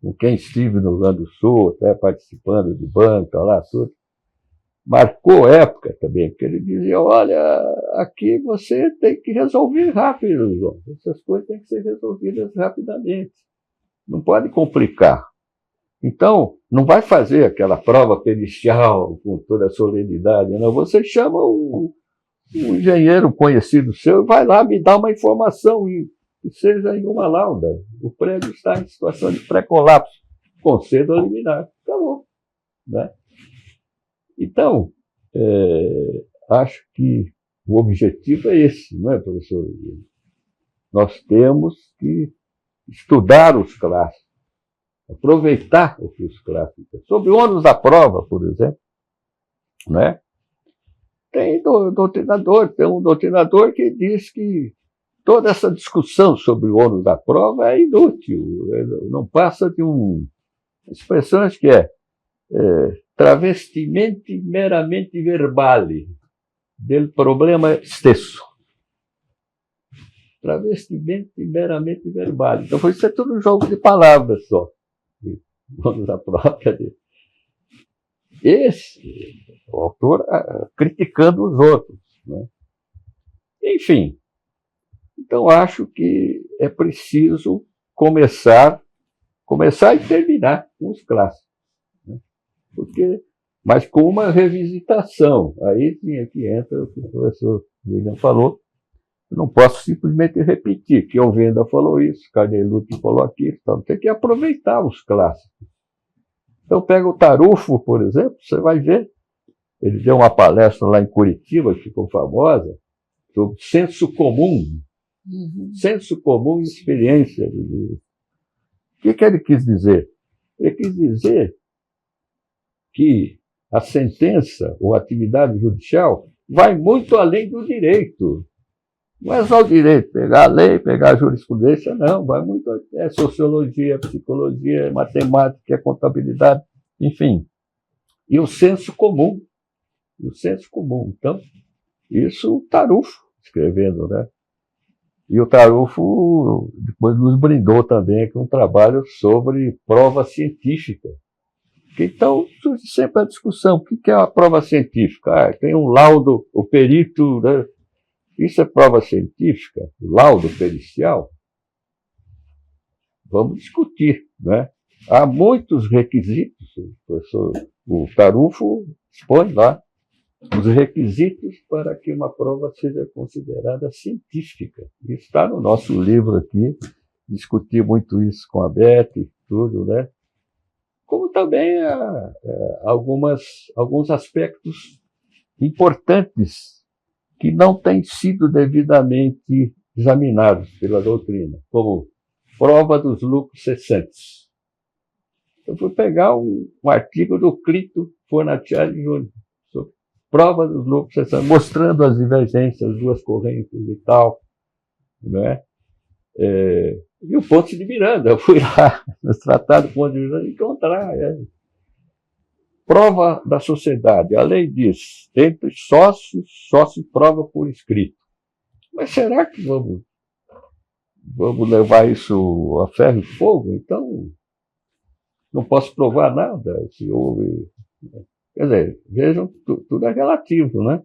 com quem estive no Rio Grande do Sul, até participando de banca lá, tudo, marcou época também, porque ele dizia, olha, aqui você tem que resolver rápido, João. Essas coisas têm que ser resolvidas rapidamente. Não pode complicar. Então, não vai fazer aquela prova pericial com toda a solenidade, não. Você chama um engenheiro conhecido seu e vai lá me dar uma informação que seja em uma lauda. O prédio está em situação de pré-colapso. Concedo a liminar. Acabou. Né? Então, acho que o objetivo é esse, não é, professor? Nós temos que estudar os clássicos, aproveitar o que os clássicos. Sobre o ônus da prova, por exemplo, né? Tem um doutrinador que diz que toda essa discussão sobre o ônus da prova é inútil, não passa de expressão acho que travestimenti meramente verbale del problema stesso. Travestimenti meramente verbale. Então, isso é tudo um jogo de palavras só. Ônus da prova. Esse, o autor criticando os outros. Né? Enfim, então acho que é preciso começar e terminar com os clássicos. Né? Mas com uma revisitação. Aí sim é que entra o que o professor William falou. Eu não posso simplesmente repetir que Alvenda falou isso, Carnelucci falou aquilo. Então tem que aproveitar os clássicos. Então pega o Tarufo, por exemplo, você vai ver. Ele deu uma palestra lá em Curitiba, que ficou famosa, sobre senso comum. Senso comum e experiência. O que ele quis dizer? Ele quis dizer que a sentença ou a atividade judicial vai muito além do direito. Não é só o direito, pegar a lei, pegar a jurisprudência, não, vai muito, é sociologia, é psicologia, é matemática, é contabilidade, enfim. E o senso comum. Então, isso o Tarufo escrevendo, né? E o Tarufo depois nos brindou também com um trabalho sobre prova científica. Então, surge sempre a discussão, o que é a prova científica? Tem um laudo, o perito, né? Isso é prova científica, laudo pericial? Vamos discutir, né? Há muitos requisitos, o Tarufo expõe lá os requisitos para que uma prova seja considerada científica. Isso está no nosso livro aqui, discuti muito isso com a Beth e tudo, né? Como também alguns aspectos importantes que não têm sido devidamente examinados pela doutrina, como prova dos lucros cessantes. Eu fui pegar um artigo do Clito Fornatieri Júnior, sobre prova dos lucros cessantes, mostrando as divergências, as duas correntes e tal, não é? E o Ponte de Miranda, eu fui lá, no Tratado do Ponte de Miranda, encontrar. Prova da sociedade, a lei diz, entre sócios, só se prova por escrito. Mas será que vamos levar isso a ferro e fogo? Então, não posso provar nada. Se houve... Quer dizer, vejam, tudo é relativo, né?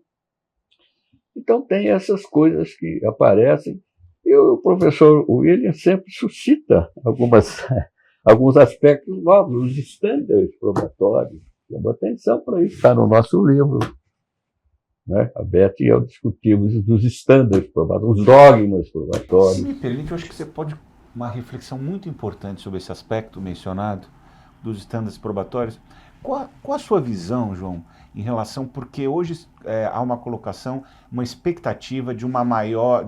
Então, tem essas coisas que aparecem. E o professor William sempre suscita alguns aspectos novos, os estándares probatórios. Chama atenção para isso, está no nosso livro. Né? A Beth e eu discutimos dos estándares probatórios, os dogmas probatórios. Se me permite, eu acho que você pode uma reflexão muito importante sobre esse aspecto mencionado dos estándares probatórios. Qual a sua visão, João, em relação, porque hoje há uma colocação, uma expectativa de uma maior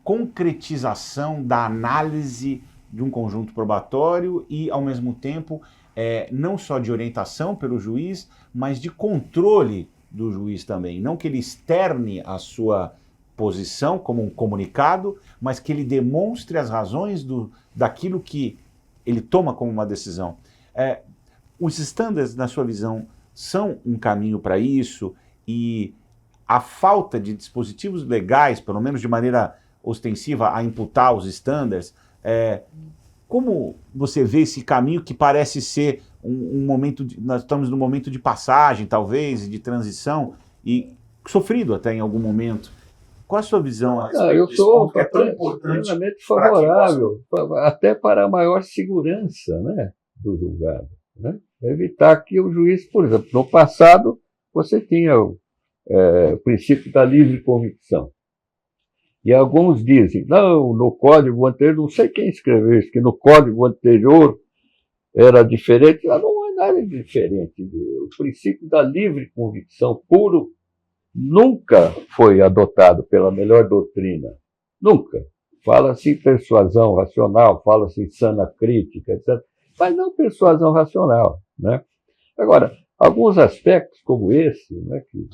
concretização da análise de um conjunto probatório e, ao mesmo tempo, não só de orientação pelo juiz, mas de controle do juiz também. Não que ele externe a sua posição como um comunicado, mas que ele demonstre as razões daquilo que ele toma como uma decisão. Os estándares, na sua visão, são um caminho para isso, e a falta de dispositivos legais, pelo menos de maneira ostensiva, a imputar os estándares, como você vê esse caminho que parece ser um momento, nós estamos num momento de passagem, talvez, de transição, e sofrido até em algum momento. Qual a sua visão? Eu sou plenamente favorável, até para a maior segurança, né, do julgado. Né? Evitar que o juiz, por exemplo, no passado, você tinha o princípio da livre convicção. E alguns dizem, não, no código anterior, não sei quem escreveu isso, que no código anterior era diferente. Não é nada diferente. O princípio da livre convicção puro nunca foi adotado pela melhor doutrina. Nunca. Fala-se em persuasão racional, fala-se em sana crítica, etc. Mas não persuasão racional. Né? Agora, alguns aspectos como esse, né, que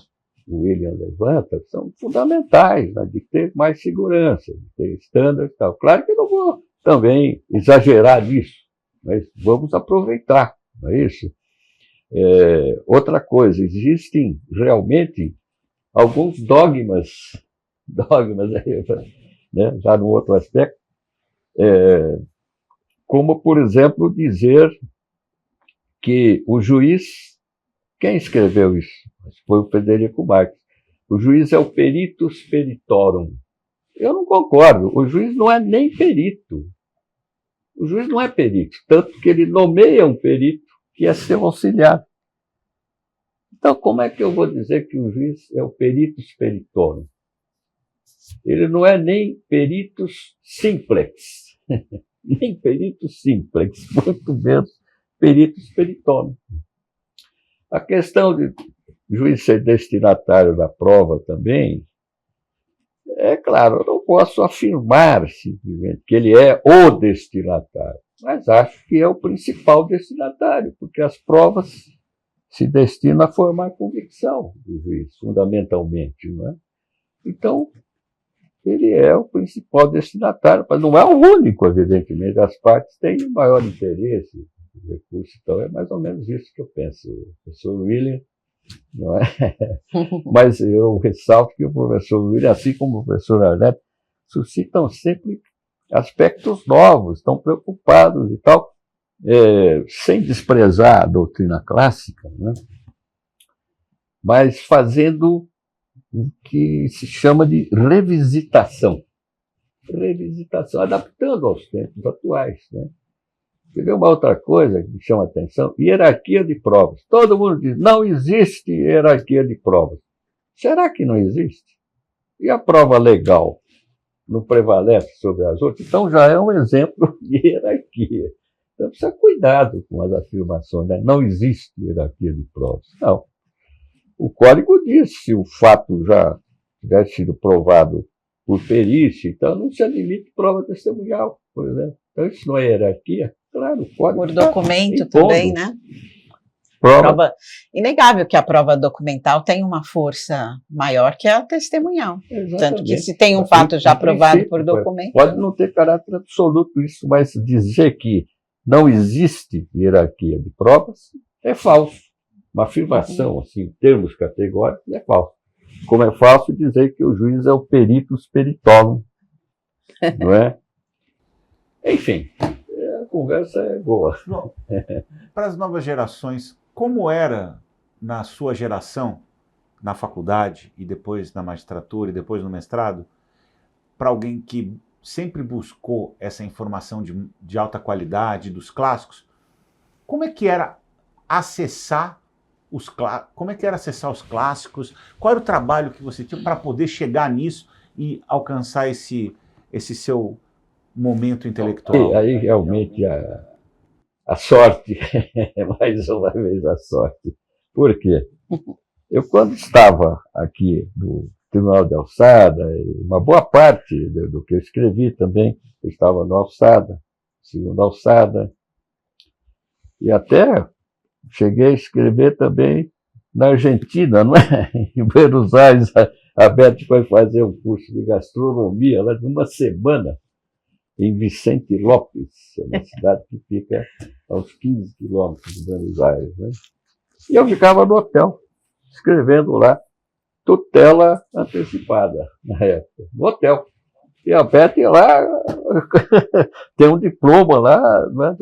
o William levanta, são fundamentais, né, de ter mais segurança, de ter estándares e tal. Claro que eu não vou também exagerar nisso, mas vamos aproveitar, não é isso? Outra coisa, existem realmente alguns dogmas aí, né, já no outro aspecto, como, por exemplo, dizer que o juiz, quem escreveu isso? Foi o Frederico Marques. O juiz é o peritus peritorum. Eu não concordo. O juiz não é nem perito. O juiz não é perito, tanto que ele nomeia um perito que é seu auxiliar. Então, como é que eu vou dizer que o juiz é o peritus peritorum? Ele não é nem peritus simplex, nem peritus simplex, muito menos peritus peritorum. A questão de o juiz ser destinatário da prova também, claro, eu não posso afirmar simplesmente que ele é o destinatário, mas acho que é o principal destinatário, porque as provas se destinam a formar convicção do juiz, fundamentalmente. Não é? Então, ele é o principal destinatário, mas não é o único, evidentemente. As partes têm o maior interesse no recurso, então é mais ou menos isso que eu penso. O professor William, não é? Mas eu ressalto que o professor William, assim como o professor Arneto, suscitam sempre aspectos novos, estão preocupados e tal, sem desprezar a doutrina clássica, né? Mas fazendo o que se chama de revisitação, adaptando aos tempos atuais, né? Quer ver uma outra coisa que me chama a atenção? Hierarquia de provas. Todo mundo diz, não existe hierarquia de provas. Será que não existe? E a prova legal não prevalece sobre as outras? Então já é um exemplo de hierarquia. Então precisa cuidado com as afirmações, né? Não existe hierarquia de provas. Não. O código diz, se o fato já tivesse sido provado por perícia, então não se admite prova testemunhal, por exemplo. Então isso não é hierarquia? Claro, pode. Por documento impondo. também, né? Prova inegável que a prova documental tem uma força maior que a testemunhal. Exatamente. Tanto que se tem um fato já provado por documento... Pode não ter caráter absoluto isso, mas dizer que não existe hierarquia de provas é falso. Uma afirmação, assim, em termos categóricos, é falso. Como é falso dizer que o juiz é o peritus peritonum, não é? Enfim, a conversa é boa. João, para as novas gerações, como era na sua geração, na faculdade e depois na magistratura e depois no mestrado, para alguém que sempre buscou essa informação de alta qualidade, dos clássicos, como é que era acessar os clássicos? Qual era o trabalho que você tinha para poder chegar nisso e alcançar esse seu momento intelectual? E aí realmente a sorte, mais uma vez a sorte. Por quê? Eu, quando estava aqui no Tribunal de Alçada, uma boa parte do que eu escrevi também, eu estava no Alçada, segunda Alçada, e até cheguei a escrever também na Argentina, não é? Em Buenos Aires, a Beth foi fazer um curso de gastronomia lá de uma semana, em Vicente Lopes, uma cidade que fica aos 15 quilômetros de Buenos Aires, né? E eu ficava no hotel, escrevendo lá, tutela antecipada, na época, no hotel. E a Beth lá tem um diploma lá, né,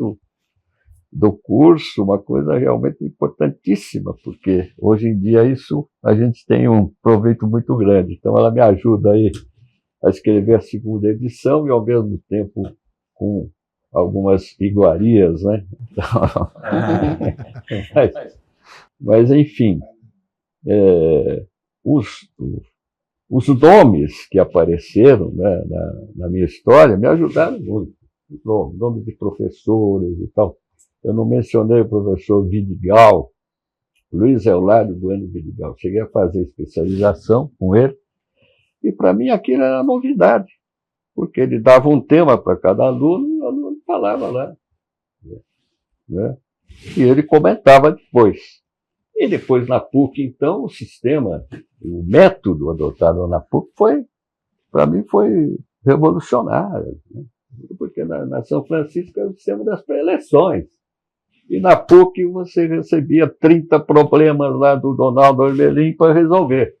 do curso, uma coisa realmente importantíssima, porque hoje em dia isso a gente tem um proveito muito grande. Então ela me ajuda aí a escrever a segunda edição e, ao mesmo tempo, com algumas iguarias, né? Mas enfim, os nomes que apareceram, né, na minha história me ajudaram muito. Nomes de professores e tal. Eu não mencionei o professor Vidigal, Luiz Eulário Bueno Vidigal. Cheguei a fazer especialização com ele. E para mim aquilo era novidade, porque ele dava um tema para cada aluno e o aluno falava lá, né? E ele comentava depois. E depois na PUC, então, o sistema, o método adotado na PUC para mim, foi revolucionário, né? Porque na São Francisco era o sistema das pré-eleições. E na PUC você recebia 30 problemas lá do Donaldo Ormelim para resolver.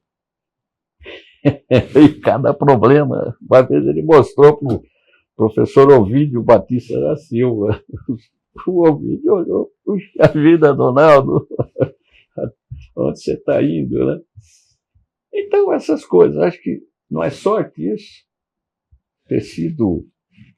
E cada problema, uma vez ele mostrou para o professor Ovídio Batista da Silva. O Ovídio olhou, puxa vida, Donaldo, onde você está indo, né? Então, essas coisas, acho que não é sorte isso, ter sido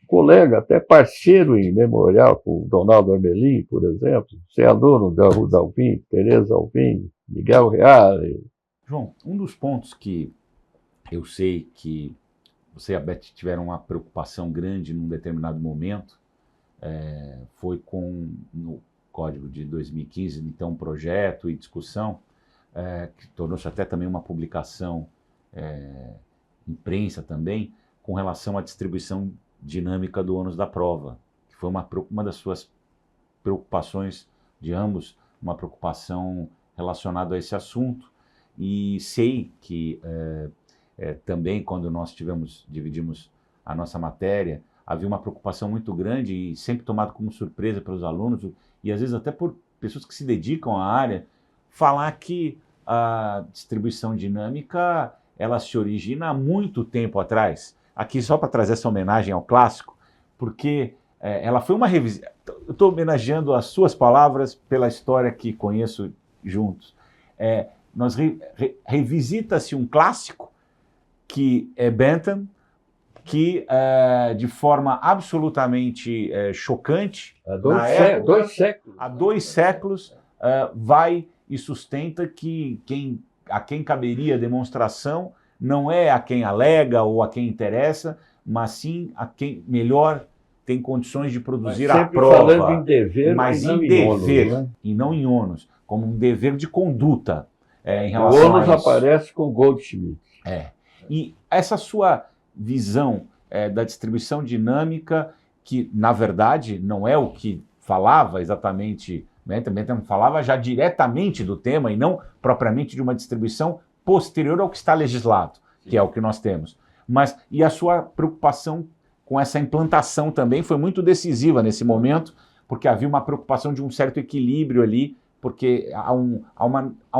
colega, até parceiro em memorial com o Donaldo Ormelim, por exemplo, ser aluno da Ruda Alvim, Tereza Alvim, Miguel Reale. João, um dos pontos que eu sei que você e a Beth tiveram uma preocupação grande num determinado momento, foi no Código de 2015, então um projeto e discussão, que tornou-se até também uma publicação imprensa também, com relação à distribuição dinâmica do ônus da prova, que foi uma das suas preocupações de ambos, uma preocupação relacionada a esse assunto, e sei que também quando nós dividimos a nossa matéria, havia uma preocupação muito grande e sempre tomado como surpresa pelos alunos, e às vezes até por pessoas que se dedicam à área, falar que a distribuição dinâmica ela se origina há muito tempo atrás. Aqui só para trazer essa homenagem ao clássico, porque ela foi uma revisão. Eu estou homenageando as suas palavras pela história que conheço juntos. Revisita-se um clássico que é Bentham, que de forma absolutamente chocante, há 2 séculos, vai e sustenta que a quem caberia a demonstração não é a quem alega ou a quem interessa, mas sim a quem melhor tem condições de produzir a prova. Falando em dever, mas em dever, ônus, né? E não em ônus, como um dever de conduta. Em relação o ônus aparece com Goldschmidt. E essa sua visão da distribuição dinâmica, que na verdade não é o que falava exatamente, Bentham falava já diretamente do tema e não propriamente de uma distribuição posterior ao que está legislado, que é o que nós temos. Mas, e a sua preocupação com essa implantação também foi muito decisiva nesse momento, porque havia uma preocupação de um certo equilíbrio ali, porque há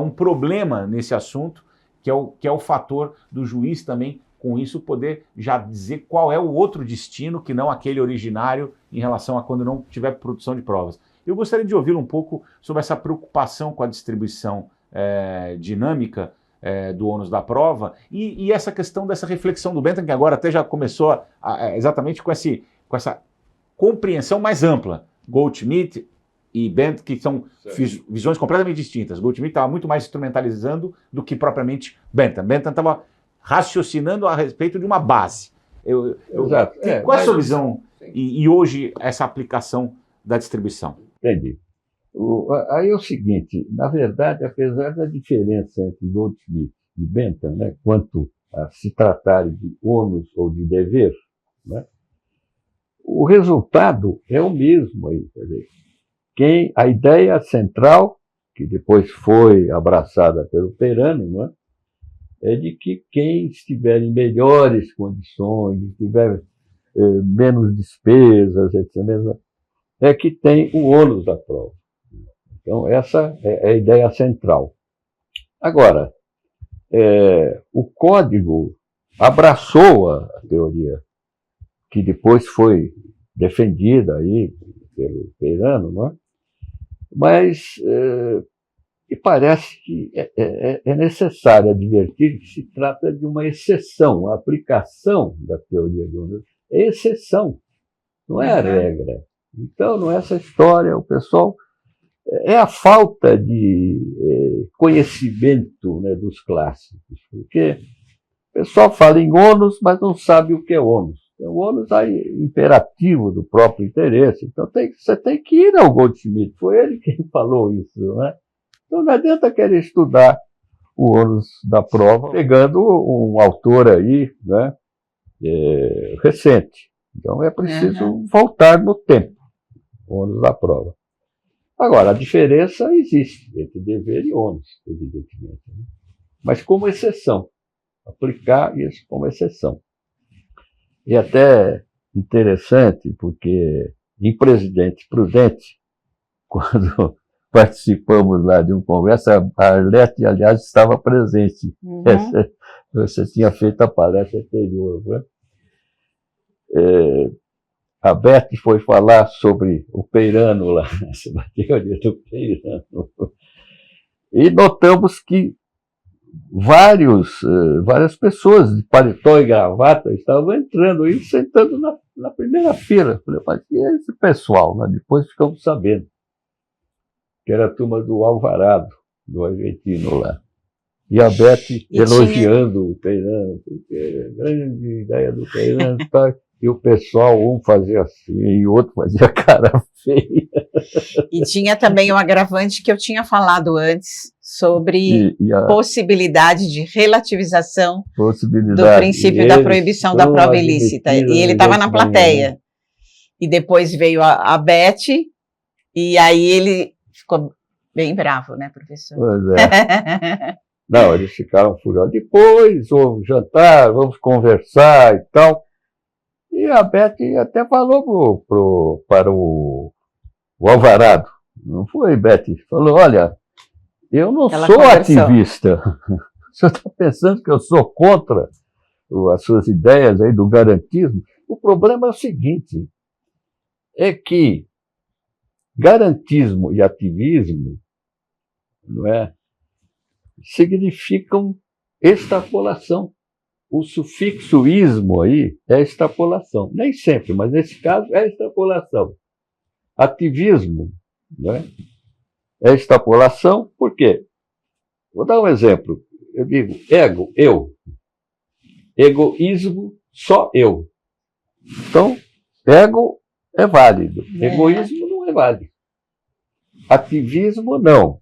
um problema nesse assunto, que é o fator do juiz também, com isso, poder já dizer qual é o outro destino que não aquele originário em relação a quando não tiver produção de provas. Eu gostaria de ouvi-lo um pouco sobre essa preocupação com a distribuição dinâmica do ônus da prova e essa questão dessa reflexão do Bentham, que agora até já começou exatamente com essa compreensão mais ampla. Goldschmidt e Bentham, que são visões completamente distintas. Goldschmidt estava muito mais instrumentalizando do que propriamente Bentham. Bentham estava raciocinando a respeito de uma base. Exato. Qual é a sua visão e hoje essa aplicação da distribuição? Entendi. Aí é o seguinte, na verdade, apesar da diferença entre Goldschmidt e Bentham, né, quanto a se tratar de ônus ou de dever, né, o resultado é o mesmo aí. Quer dizer, a ideia central, que depois foi abraçada pelo Peirano, né, é de que quem estiver em melhores condições, tiver menos despesas, etc., é que tem o ônus da prova. Então, essa é a ideia central. Agora, o código abraçou a teoria, que depois foi defendida aí pelo Peirano, não é? Mas me parece que é necessário advertir que se trata de uma exceção. A aplicação da teoria do ônus é exceção, não é a regra. Então, não é essa história, o pessoal... É a falta de conhecimento, né, dos clássicos, porque o pessoal fala em ônus, mas não sabe o que é ônus. O ônus é imperativo do próprio interesse, então você tem que ir ao Goldschmidt, foi ele quem falou isso, né? Então não adianta querer estudar o ônus da prova pegando um autor aí, né, recente. Então é preciso voltar no tempo, o ônus da prova. Agora, a diferença existe entre dever e ônus, evidentemente, né? Mas como exceção, aplicar isso como exceção. E até interessante, porque em Presidente Prudente, quando participamos lá de um congresso, a Arlete, aliás, estava presente. Você tinha feito a palestra anterior, né? A Beth foi falar sobre o Peirano lá, sobre a teoria do Peirano. E notamos que várias pessoas de paletó e gravata estavam entrando e sentando na primeira fila. Falei, mas e esse pessoal? Né? Depois ficamos sabendo que era a turma do Alvarado, do argentino lá. E a Beth elogiando o Peirano, porque a grande ideia do Peirano está... E o pessoal, um fazia assim, e o outro fazia cara feia. E tinha também um agravante que eu tinha falado antes, sobre a possibilidade de relativização do princípio da proibição da prova ilícita. E ele estava na plateia. E depois veio a Beth, e aí ele ficou bem bravo, né, professor? Pois é. Não, eles ficaram furiosos. Depois, houve jantar, vamos conversar e tal. E a Beth até falou para o Alvarado, não foi, Beth? Falou, olha, eu não sou ativista. O senhor está pensando que eu sou contra as suas ideias aí do garantismo? O problema é o seguinte, é que garantismo e ativismo, não é, significam extrapolação. O sufixo ismo aí é extrapolação. Nem sempre, mas nesse caso é extrapolação. Ativismo, né, é extrapolação, por quê? Vou dar um exemplo. Eu digo ego, eu. Egoísmo, só eu. Então, ego é válido. Egoísmo não é válido. Ativismo, não.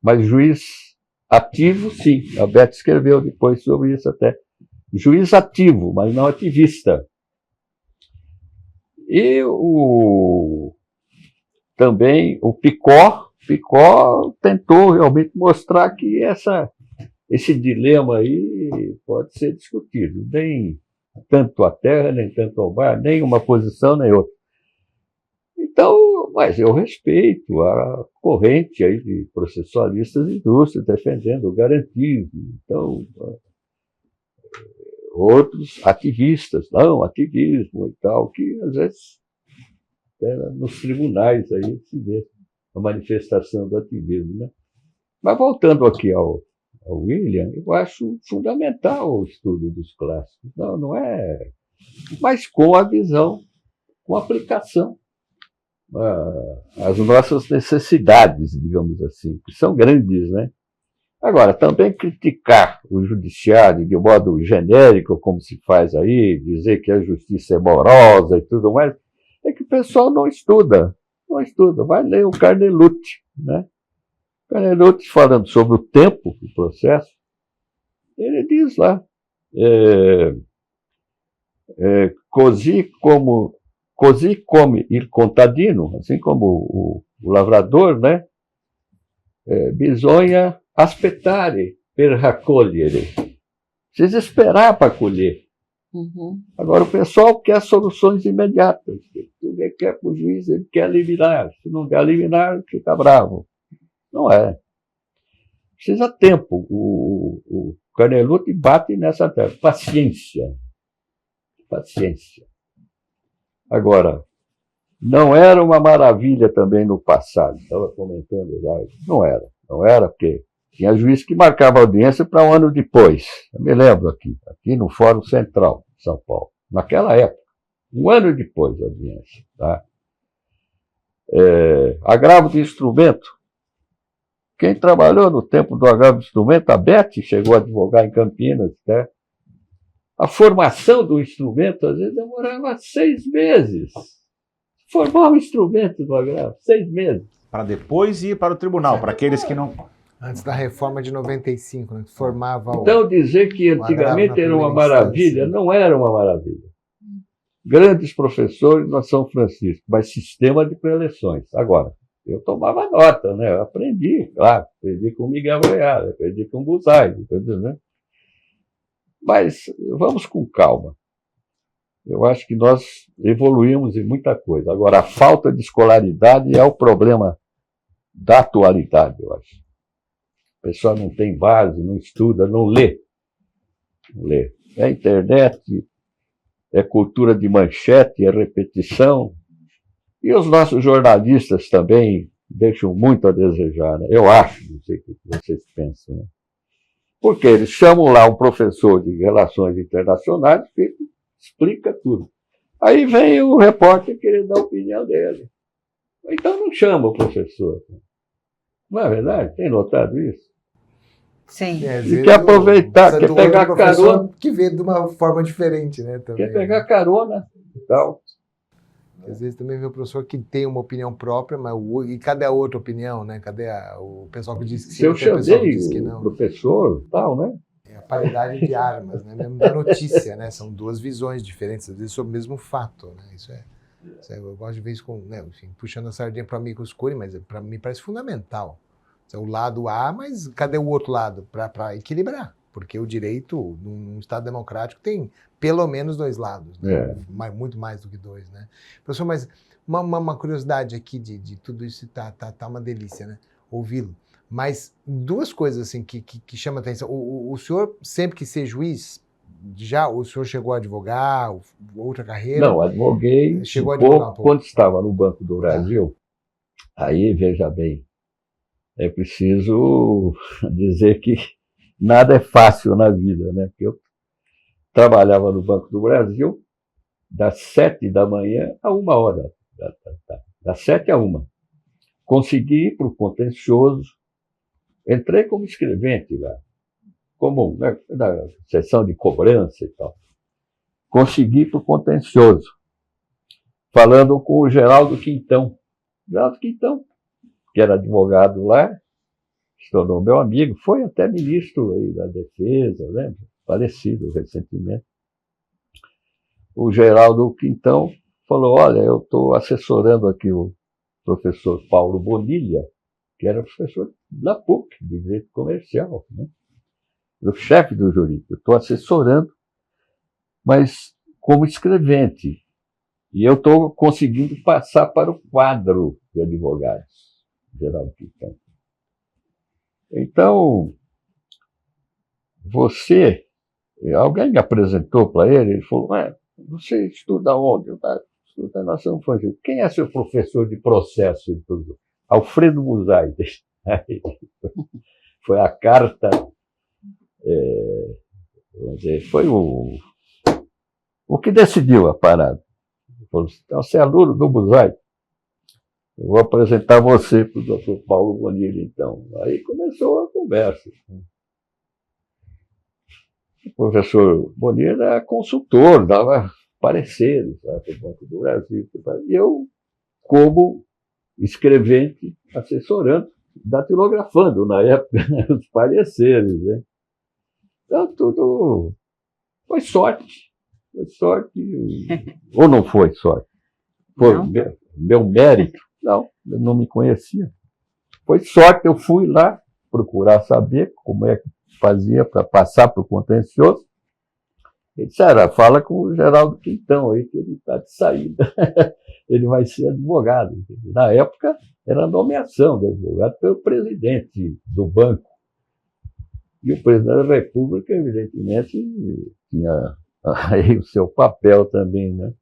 Mas juiz ativo, sim. A Beth escreveu depois sobre isso até. juiz ativo, mas não ativista. E também o Picó tentou realmente mostrar que esse dilema aí pode ser discutido. Nem tanto a terra, nem tanto ao mar, nem uma posição, nem outra. Então, mas eu respeito a corrente aí de processualistas de indústria defendendo o garantismo. Então, outros ativistas, não, ativismo e tal, que às vezes nos tribunais aí se vê a manifestação do ativismo, né? Mas voltando aqui ao William, eu acho fundamental o estudo dos clássicos. Não é, mas com a visão, com a aplicação às nossas necessidades, digamos assim, que são grandes, né? Agora, também criticar o judiciário de modo genérico, como se faz aí, dizer que a justiça é morosa e tudo mais, é que o pessoal não estuda, vai ler o Carnelutti, né? Carnelutti, falando sobre o tempo do processo, ele diz lá, così come il contadino, assim como o lavrador, né? Bisogna aspettare per raccogliere. Precisa esperar para colher. Uhum. Agora, o pessoal quer soluções imediatas. Ele quer para o juiz, ele quer eliminar. Se não der eliminar, fica bravo. Não é. Precisa tempo. O Carnelutti bate nessa terra. Paciência. Agora, não era uma maravilha também no passado. Estava comentando lá. Não era, porque tinha juiz que marcava audiência para um ano depois. Eu me lembro aqui no Fórum Central de São Paulo, naquela época, um ano depois da audiência. Tá? Agravo de instrumento. Quem trabalhou no tempo do agravo de instrumento, a Beth chegou a advogar em Campinas. Né? A formação do instrumento, às vezes, demorava 6 meses. Formar o instrumento do agravo, 6 meses. Para depois ir para o tribunal, para aqueles que não... Antes da reforma de 95, né, que formava Então, dizer que antigamente era uma maravilha, não era uma maravilha. Grandes professores na São Francisco, mas sistema de preleções. Agora, eu tomava nota, né? Eu aprendi, claro, aprendi com o Miguel Goiás, aprendi com o Buzai, né? Mas vamos com calma. Eu acho que nós evoluímos em muita coisa. Agora, a falta de escolaridade é o problema da atualidade, eu acho. O pessoal não tem base, não estuda, não lê. É internet, é cultura de manchete, é repetição. E os nossos jornalistas também deixam muito a desejar, né? Eu acho, não sei o que vocês pensam, né? Porque eles chamam lá um professor de relações internacionais que explica tudo. Aí vem o repórter querendo dar a opinião dele. Então não chama o professor. Não é verdade? Tem notado isso? Sim. E quer aproveitar, quer pegar carona. Que vê de uma forma diferente, né? Também, quer pegar carona e tal. Às vezes também vê o professor que tem uma opinião própria, mas e cadê a outra opinião, né? Cadê o pessoal que diz que sim, eu tem o pessoal que diz que o não. Professor e tal, né? É a paridade de armas, né? Mesmo da notícia, né? São duas visões diferentes, às vezes sobre o mesmo fato, né? Isso eu gosto de ver isso com, né? Enfim, puxando a sardinha para mim com os curi, mas para mim parece fundamental. O lado A, mas cadê o outro lado? Para equilibrar. Porque o direito, num Estado democrático, tem pelo menos 2 lados. Né? Muito mais do que 2. Né? Professor, mas uma curiosidade aqui de tudo isso, tá uma delícia, né? Ouvi-lo. Mas 2 coisas assim, que chamam a atenção. O senhor sempre quis ser juiz? O senhor chegou a advogar? Outra carreira? Não, advoguei. Chegou a advogar um pouco. Quando estava no Banco do Brasil, aí, veja bem, é preciso dizer que nada é fácil na vida, né? Porque eu trabalhava no Banco do Brasil das 7 da manhã a 1 hora, das 7 a 1. Consegui ir para o contencioso, entrei como escrevente lá, como na seção de cobrança e tal. Consegui ir para o contencioso, falando com o Geraldo Quintão. Que era advogado lá, se tornou meu amigo, foi até ministro aí da Defesa, lembra? falecido recentemente. O Geraldo Quintão falou, olha, eu estou assessorando aqui o professor Paulo Bonilha, que era professor da PUC, de Direito Comercial, né? O chefe do jurídico. Eu estou assessorando, mas como escrevente. E eu estou conseguindo passar para o quadro de advogados, Geraldo Quintão. Então, alguém me apresentou para ele falou, você estuda onde? Estuda na São Francisco. Quem é seu professor de processo? Ele falou, Alfredo Musaides. Foi a carta, vamos dizer, foi o que decidiu a parada. Ele falou, você é aluno do Musaides? Eu vou apresentar você para o doutor Paulo Bonilha, então. Aí começou a conversa. O professor Bonilha era consultor, dava pareceres para o Banco do Brasil. E eu, como escrevente, assessorando, datilografando, na época, os pareceres. Né? Então, tudo foi sorte. Foi sorte. Ou não foi sorte? Foi meu mérito. Não, eu não me conhecia. Foi sorte, eu fui lá procurar saber como é que fazia para passar para o contencioso. Ele disse, fala com o Geraldo Quintão aí, que ele está de saída. Ele vai ser advogado. Na época, era a nomeação de advogado pelo presidente do banco. E o presidente da República, evidentemente, tinha aí o seu papel também, né?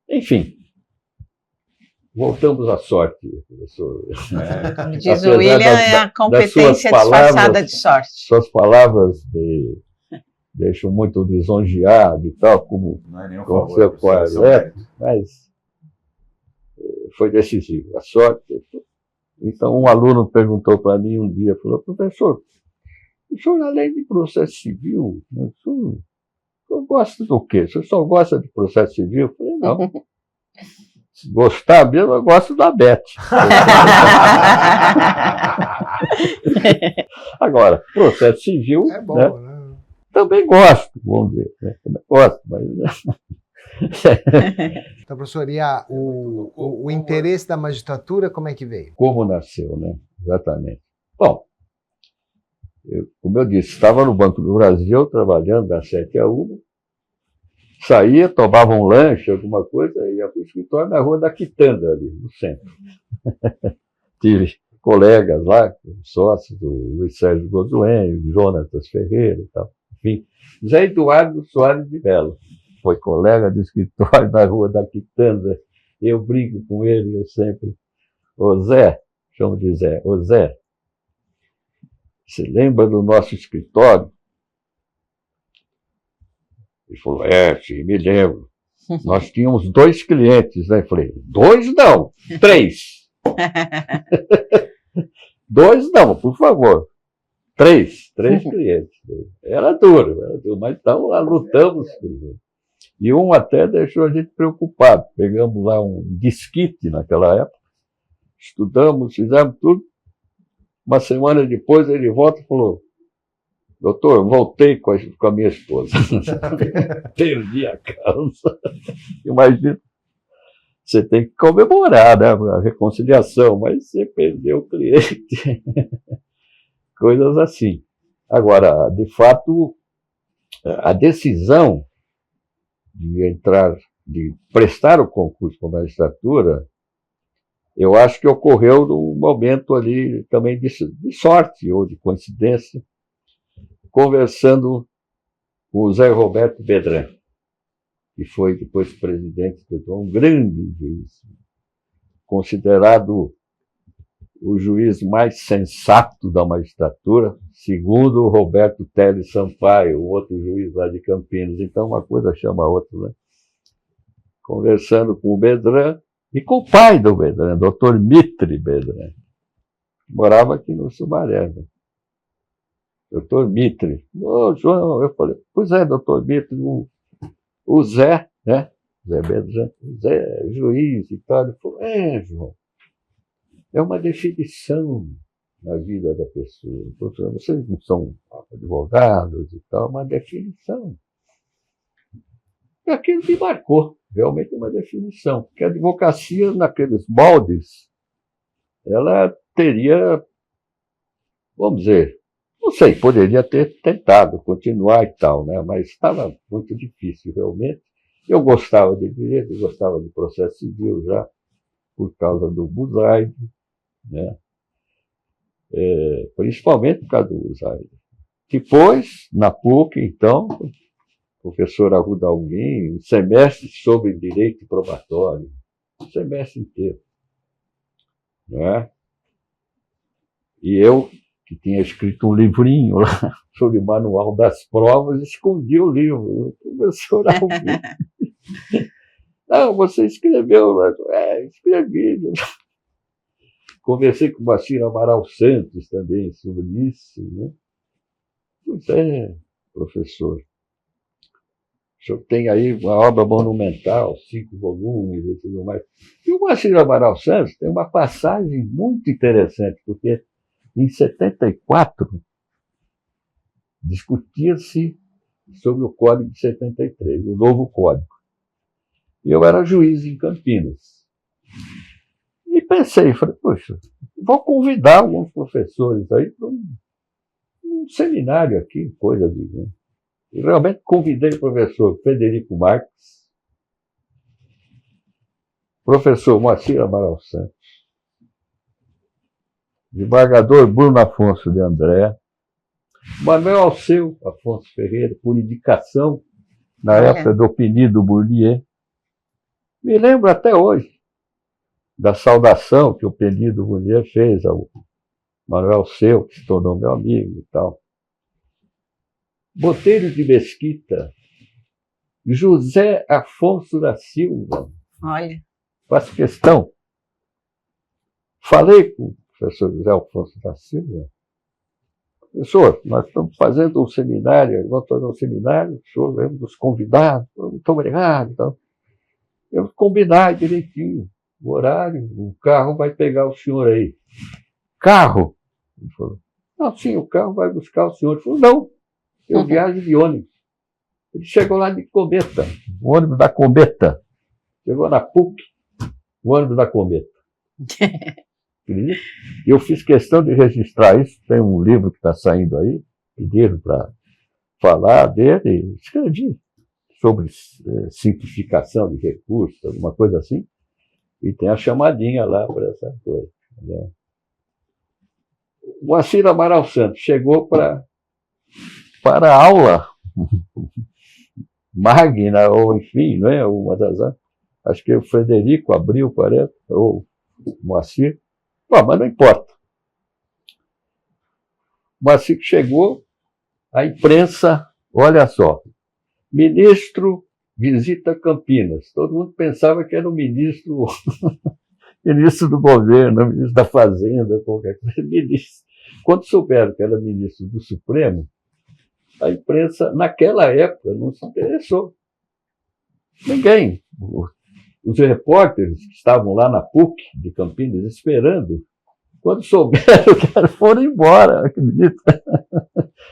Enfim. Voltamos à sorte, professor. Como diz o William, é a competência disfarçada de sorte. Suas palavras deixam muito lisonjeado e tal, como seu colega, mas foi decisivo. A sorte. Então, um aluno perguntou para mim um dia, falou, professor, o senhor, além de processo civil, o senhor gosta do quê? O senhor só gosta de processo civil? Eu falei, não. Se gostar mesmo, eu gosto da Beth. Agora, processo civil, é bom, né? Também gosto, vamos dizer. Né? Também gosto, mas... Então, professor, e o interesse da magistratura, como é que veio? Como nasceu, né? Exatamente. Bom, como eu disse, estava no Banco do Brasil, trabalhando das 7 a 1, saía, tomava um lanche, alguma coisa, e ia para o escritório na Rua da Quitanda, ali, no centro. Tive colegas lá, sócios do Luiz Sérgio Godoen, Jonatas Ferreira e tal. Enfim, Zé Eduardo Soares de Mello foi colega de escritório na Rua da Quitanda. Eu brinco com ele, eu sempre. Ô Zé, chamo de Zé, ô Zé, você lembra do nosso escritório? Ele falou, sim, me lembro. Nós tínhamos 2 clientes, né? Eu falei, 2 não, 3. 2 não, por favor. 3 clientes. Era duro, mas então lá lutamos. E um até deixou a gente preocupado. Pegamos lá um disquete naquela época, estudamos, fizemos tudo. Uma semana depois ele volta e falou, doutor, voltei com a minha esposa. Perdi a causa. Imagina, você tem que comemorar, né, a reconciliação, mas você perdeu o cliente. Coisas assim. Agora, de fato, a decisão de prestar o concurso para a magistratura, eu acho que ocorreu num momento ali também de sorte ou de coincidência, conversando com o Zé Roberto Bedran, que foi depois presidente, um grande juiz, considerado o juiz mais sensato da magistratura, segundo o Roberto Teles Sampaio, outro juiz lá de Campinas. Então, uma coisa chama a outra, né? Conversando com o Bedran e com o pai do Bedran, doutor Mitre Bedran, morava aqui no Sumaré, né? Doutor Mitre. Ô, João, eu falei, pois é, doutor Mitre, o Zé, né? Zé Bedran, Zé, juiz e tal. Ele falou, João, é uma definição na vida da pessoa. Professor, vocês não são advogados e tal, uma definição. E aquilo me marcou, realmente uma definição. Porque a advocacia, naqueles moldes, ela teria, vamos dizer, não sei, poderia ter tentado continuar e tal, né? Mas estava muito difícil, realmente. Eu gostava de direito, eu gostava de processo civil já, por causa do Buzaide, né? Principalmente por causa do Buzaide. Depois, na PUC, então, professor Arruda Alguim, um semestre sobre direito probatório, um semestre inteiro. Né? E eu, que tinha escrito um livrinho lá sobre o manual das provas, escondi o livro. O professor Alguim. Não, você escreveu. Escrevi. Conversei com o Moacir Amaral Santos também sobre isso. Né? Pois é, professor. O senhor tem aí uma obra monumental, 5 volumes e tudo mais. E o Moacir Amaral Santos tem uma passagem muito interessante, porque em 74 discutia-se sobre o Código de 73, o novo Código. E eu era juiz em Campinas. E pensei, falei, poxa, vou convidar alguns professores aí para um seminário aqui, coisa de... Né? E realmente convidei o professor Frederico Marques, professor Moacir Amaral Santos, desembargador Bruno Afonso de André, Manuel Alceu Afonso Ferreira, por indicação, na época do Penido Bourdieu. Me lembro até hoje da saudação que o Penido Bourdieu fez ao Manuel Alceu, que se tornou meu amigo e tal. Botelho de Mesquita, José Afonso da Silva. Olha. Faço questão. Falei com o professor José Afonso da Silva. Professor, nós estamos fazendo um seminário, vamos fazer um seminário, o senhor é um dos convidados, muito obrigado. Então, eu combinar direitinho o horário, o carro vai pegar o senhor aí. Carro? Ele falou, não, sim, o carro vai buscar o senhor. Ele falou, não, eu viajo de ônibus. Ele chegou lá de Cometa, o ônibus da Cometa. Chegou na PUC, o ônibus da Cometa. E eu fiz questão de registrar isso. Tem um livro que está saindo aí, pediram para falar dele, escrevi sobre simplificação de recursos, alguma coisa assim, e tem a chamadinha lá para essa coisa. Entendeu? O Moacir Amaral Santos chegou para a aula magna, ou enfim, não é? Uma das, acho que o Frederico abriu, parece, ou o Moacir. Bom, mas não importa. O Moacir chegou, a imprensa, olha só, ministro visita Campinas. Todo mundo pensava que era o ministro, ministro do governo, ministro da Fazenda, qualquer coisa. Ministro. Quando souberam que era ministro do Supremo, a imprensa, naquela época, não se interessou. Ninguém. Os repórteres que estavam lá na PUC de Campinas esperando, quando souberam que foram embora, acredita?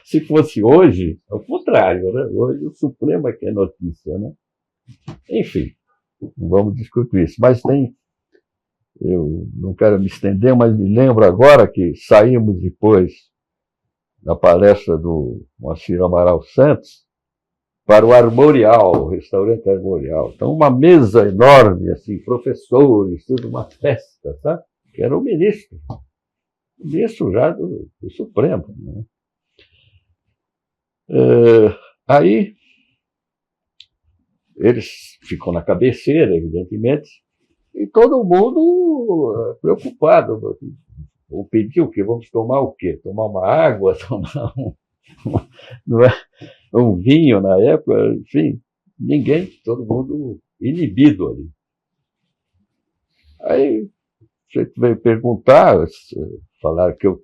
Se fosse hoje, é o contrário, né? Hoje o Supremo é que é notícia, né? Enfim, não vamos discutir isso. Mas tem, eu não quero me estender, mas me lembro agora que saímos depois da palestra do Moacir Amaral Santos para o Armorial, o restaurante Armorial. Então, uma mesa enorme, assim, professores, tudo, uma festa, tá? Que era o ministro já do Supremo. Né? Aí, eles ficam na cabeceira, evidentemente, e todo mundo preocupado. Ou pediu que vamos tomar o quê? Tomar uma água, tomar não é? Um vinho na época, enfim, ninguém, todo mundo inibido ali. Aí você veio perguntar, falaram que eu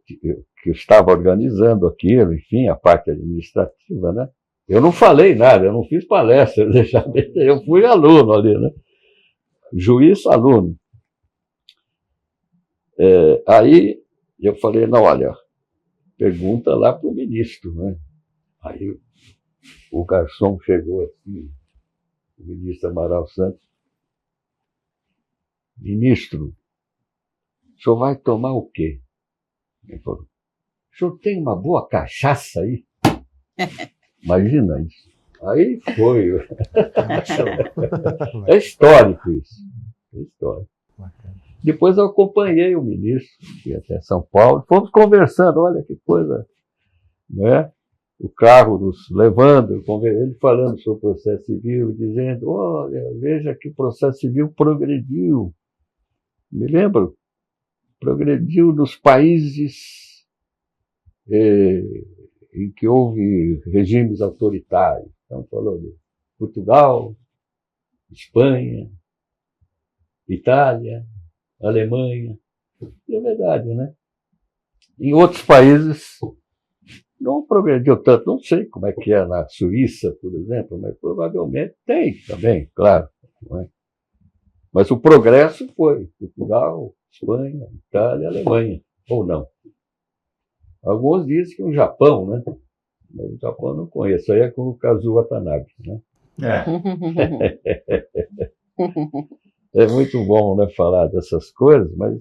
estava organizando aquilo, enfim, a parte administrativa, né? Eu não falei nada, eu não fiz palestra, eu fui aluno ali, né? Juiz, aluno. Aí E eu falei, não, olha, pergunta lá para o ministro, né? Aí o garçom chegou assim, o ministro Amaral Santos. Ministro, o senhor vai tomar o quê? Ele falou, o senhor tem uma boa cachaça aí? Imagina isso. Aí foi. É histórico isso. É histórico. Depois eu acompanhei o ministro, fui até São Paulo, fomos conversando, olha que coisa, né? O carro nos levando, ele falando sobre o processo civil, dizendo, olha, veja que o processo civil progrediu. Me lembro? Progrediu nos países em que houve regimes autoritários. Estamos falando de Portugal, Espanha, Itália, Alemanha. E é verdade, né? Em outros países não progrediu tanto. Não sei como é que é na Suíça, por exemplo, mas provavelmente tem também, claro. Não é? Mas o progresso foi Portugal, Espanha, Itália, Alemanha, ou não. Alguns dizem que o Japão, né? Mas o Japão eu não conheço, aí é com o Kazuo Watanabe, né? É muito bom, né, falar dessas coisas, mas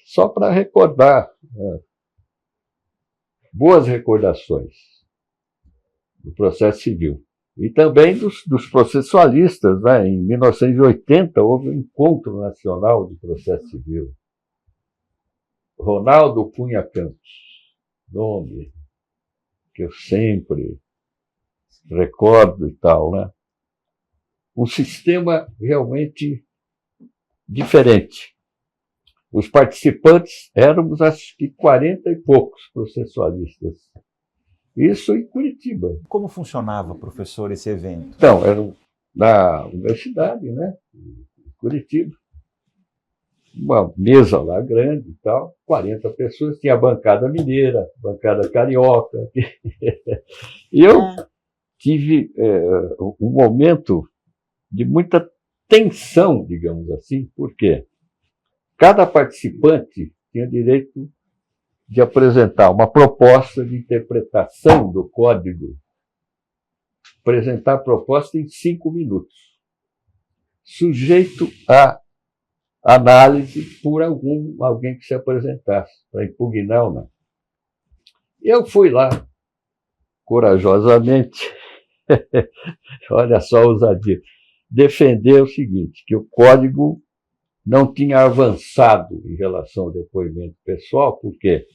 só para recordar, né? Boas recordações do processo civil. E também dos processualistas, né? Em 1980 houve um encontro nacional de processo civil. Ronaldo Cunha Campos, nome que eu sempre recordo e tal, né? Um sistema realmente diferente. Os participantes éramos, acho que, 40 e poucos processualistas. Isso em Curitiba. Como funcionava, professor, esse evento? Então, era na universidade, né? Em Curitiba. Uma mesa lá grande e tal, 40 pessoas, tinha a bancada mineira, bancada carioca. E eu tive um momento de muita tensão, digamos assim, porque cada participante tinha direito de apresentar uma proposta de interpretação do código, apresentar a proposta em 5 minutos, sujeito a análise por alguém que se apresentasse, para impugnar ou não. Eu fui lá, corajosamente, olha só a ousadia, defender o seguinte, que o código não tinha avançado em relação ao depoimento pessoal, porque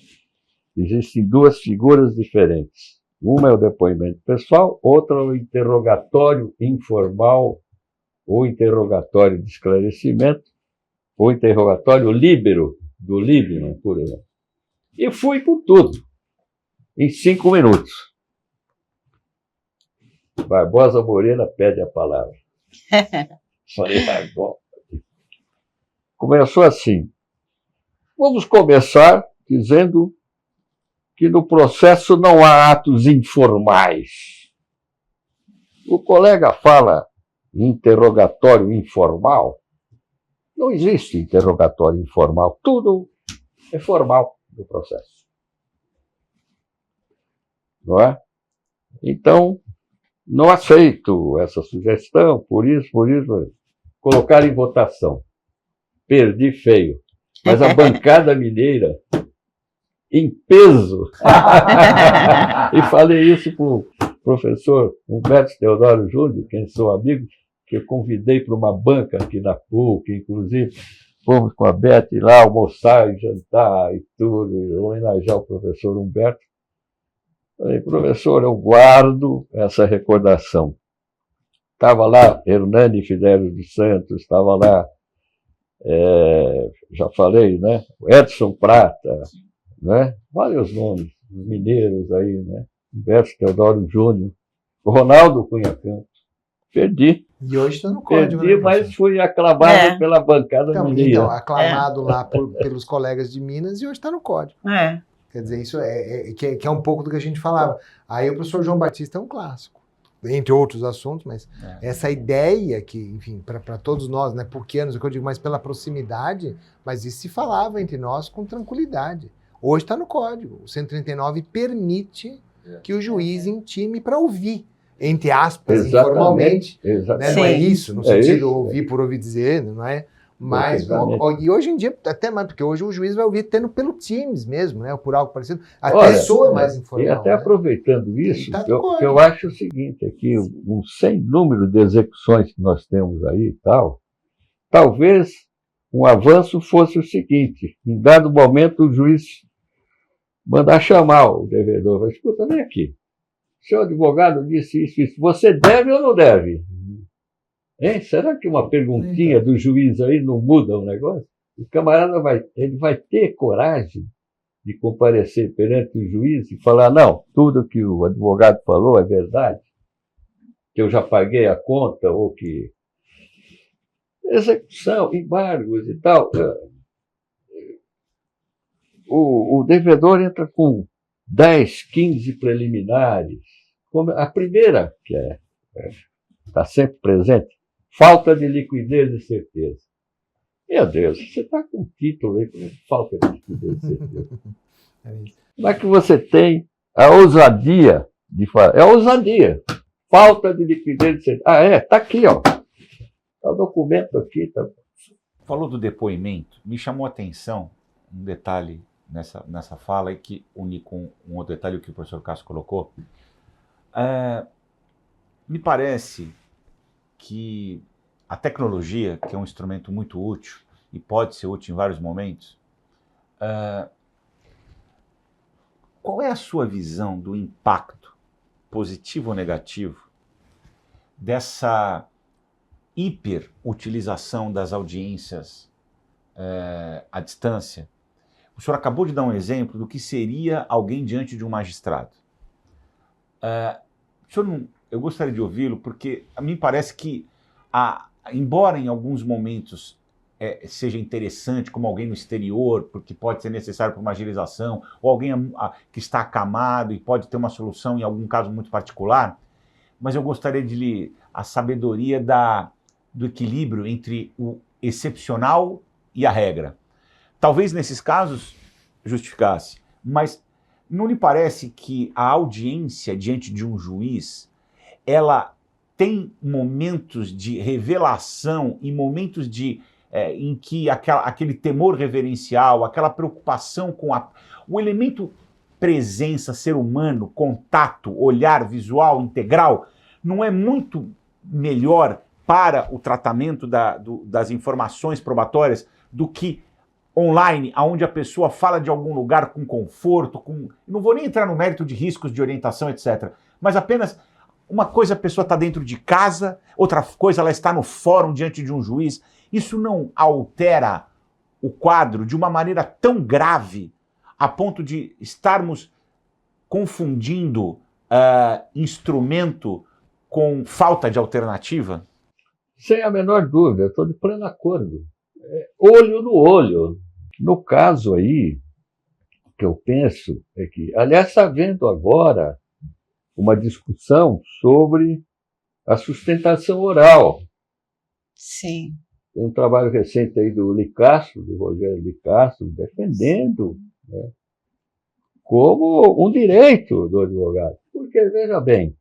existem duas figuras diferentes. Uma é o depoimento pessoal, outra é o interrogatório informal, ou interrogatório de esclarecimento, ou interrogatório líbero, do Líbano, por exemplo. E fui com tudo, em 5 minutos. Barbosa Moreira pede a palavra. Falei, agora. Começou assim. Vamos começar dizendo que no processo não há atos informais. O colega fala em interrogatório informal. Não existe interrogatório informal. Tudo é formal no processo. Não é? Então, não aceito essa sugestão, por isso, colocar em votação. Perdi feio. Mas a bancada mineira, em peso, e falei isso para o professor Humberto Teodoro Júnior, quem sou amigo, que eu convidei para uma banca aqui na PUC, inclusive fomos com a Beth lá almoçar e jantar e tudo, e homenagear o professor Humberto. Falei, professor, eu guardo essa recordação. Estava lá Hernani Fidelis dos Santos, estava lá, já falei, né? Edson Prata, né? Vários nomes, os mineiros aí, né? Humberto Teodoro Júnior, Ronaldo Cunha Campos. Perdi. E hoje está no código, Perdi, né, mas fui aclamado pela bancada mineira. Então, aclamado lá pelos colegas de Minas e hoje está no código. É. Quer dizer, isso que é um pouco do que a gente falava. Aí o professor João Batista é um clássico. entre outros assuntos, mas essa ideia que, enfim, para todos nós, né, porquianos, é o que eu digo, mas pela proximidade, mas isso se falava entre nós com tranquilidade. Hoje está no código. O 139 permite que o juiz intime para ouvir, entre aspas, informalmente. Né? Não é isso, no sentido ouvir por ouvir dizer, não é? Mas, e hoje em dia, até mais, porque hoje o juiz vai ouvir tendo pelo Teams mesmo, né? Ou por algo parecido. Até soa mais informal. E até aproveitando isso, Tá que eu acho o seguinte, é que um sem número de execuções que nós temos aí e tal, talvez um avanço fosse o seguinte: em dado momento o juiz mandar chamar o devedor, mas escuta, vem aqui, o seu advogado disse isso, você deve ou não deve? Hein? Será que uma perguntinha do juiz aí não muda o negócio? O camarada vai ter coragem de comparecer perante o juiz e falar, não, tudo que o advogado falou é verdade, que eu já paguei a conta, ou que execução, embargos e tal. O devedor entra com 10, 15 preliminares. Como a primeira, que está sempre presente, falta de liquidez e certeza. Meu Deus, você está com um título aí, como é que falta de liquidez e certeza? Como é que você tem a ousadia de falar? É ousadia. Falta de liquidez e certeza. Ah, está aqui, ó. Está o documento aqui. Tá. Falou do depoimento, me chamou a atenção um detalhe nessa fala, e que une com um outro detalhe que o professor Cássio colocou. Me parece que a tecnologia, que é um instrumento muito útil e pode ser útil em vários momentos, qual é a sua visão do impacto, positivo ou negativo, dessa hiperutilização das audiências à distância? O senhor acabou de dar um exemplo do que seria alguém diante de um magistrado. Eu gostaria de ouvi-lo, porque a mim parece que, embora em alguns momentos seja interessante, como alguém no exterior, porque pode ser necessário para uma agilização, ou alguém que está acamado e pode ter uma solução em algum caso muito particular, mas eu gostaria de lhe a sabedoria do equilíbrio entre o excepcional e a regra. Talvez nesses casos justificasse, mas não lhe parece que a audiência diante de um juiz, ela tem momentos de revelação e momentos em que aquele temor reverencial, aquela preocupação com o elemento presença, ser humano, contato, olhar visual, integral, não é muito melhor para o tratamento das informações probatórias do que online, onde a pessoa fala de algum lugar com conforto, não vou nem entrar no mérito de riscos de orientação, etc., mas apenas uma coisa a pessoa está dentro de casa, outra coisa ela está no fórum diante de um juiz. Isso não altera o quadro de uma maneira tão grave a ponto de estarmos confundindo instrumento com falta de alternativa? Sem a menor dúvida, eu estou de pleno acordo. Olho no olho. No caso aí, o que eu penso é que, aliás, está havendo agora uma discussão sobre a sustentação oral. Sim. Tem um trabalho recente aí do Licastro, do Rogério Licastro, defendendo, né, como um direito do advogado. Porque, veja bem,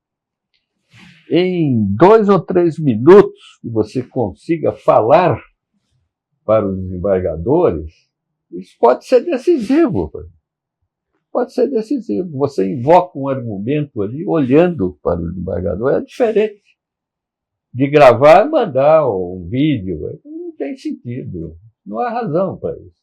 em 2 ou 3 minutos que você consiga falar para os desembargadores, isso pode ser decisivo. Pode ser decisivo. Você invoca um argumento ali, olhando para o desembargador, é diferente de gravar e mandar um vídeo. Não tem sentido. Não há razão para isso.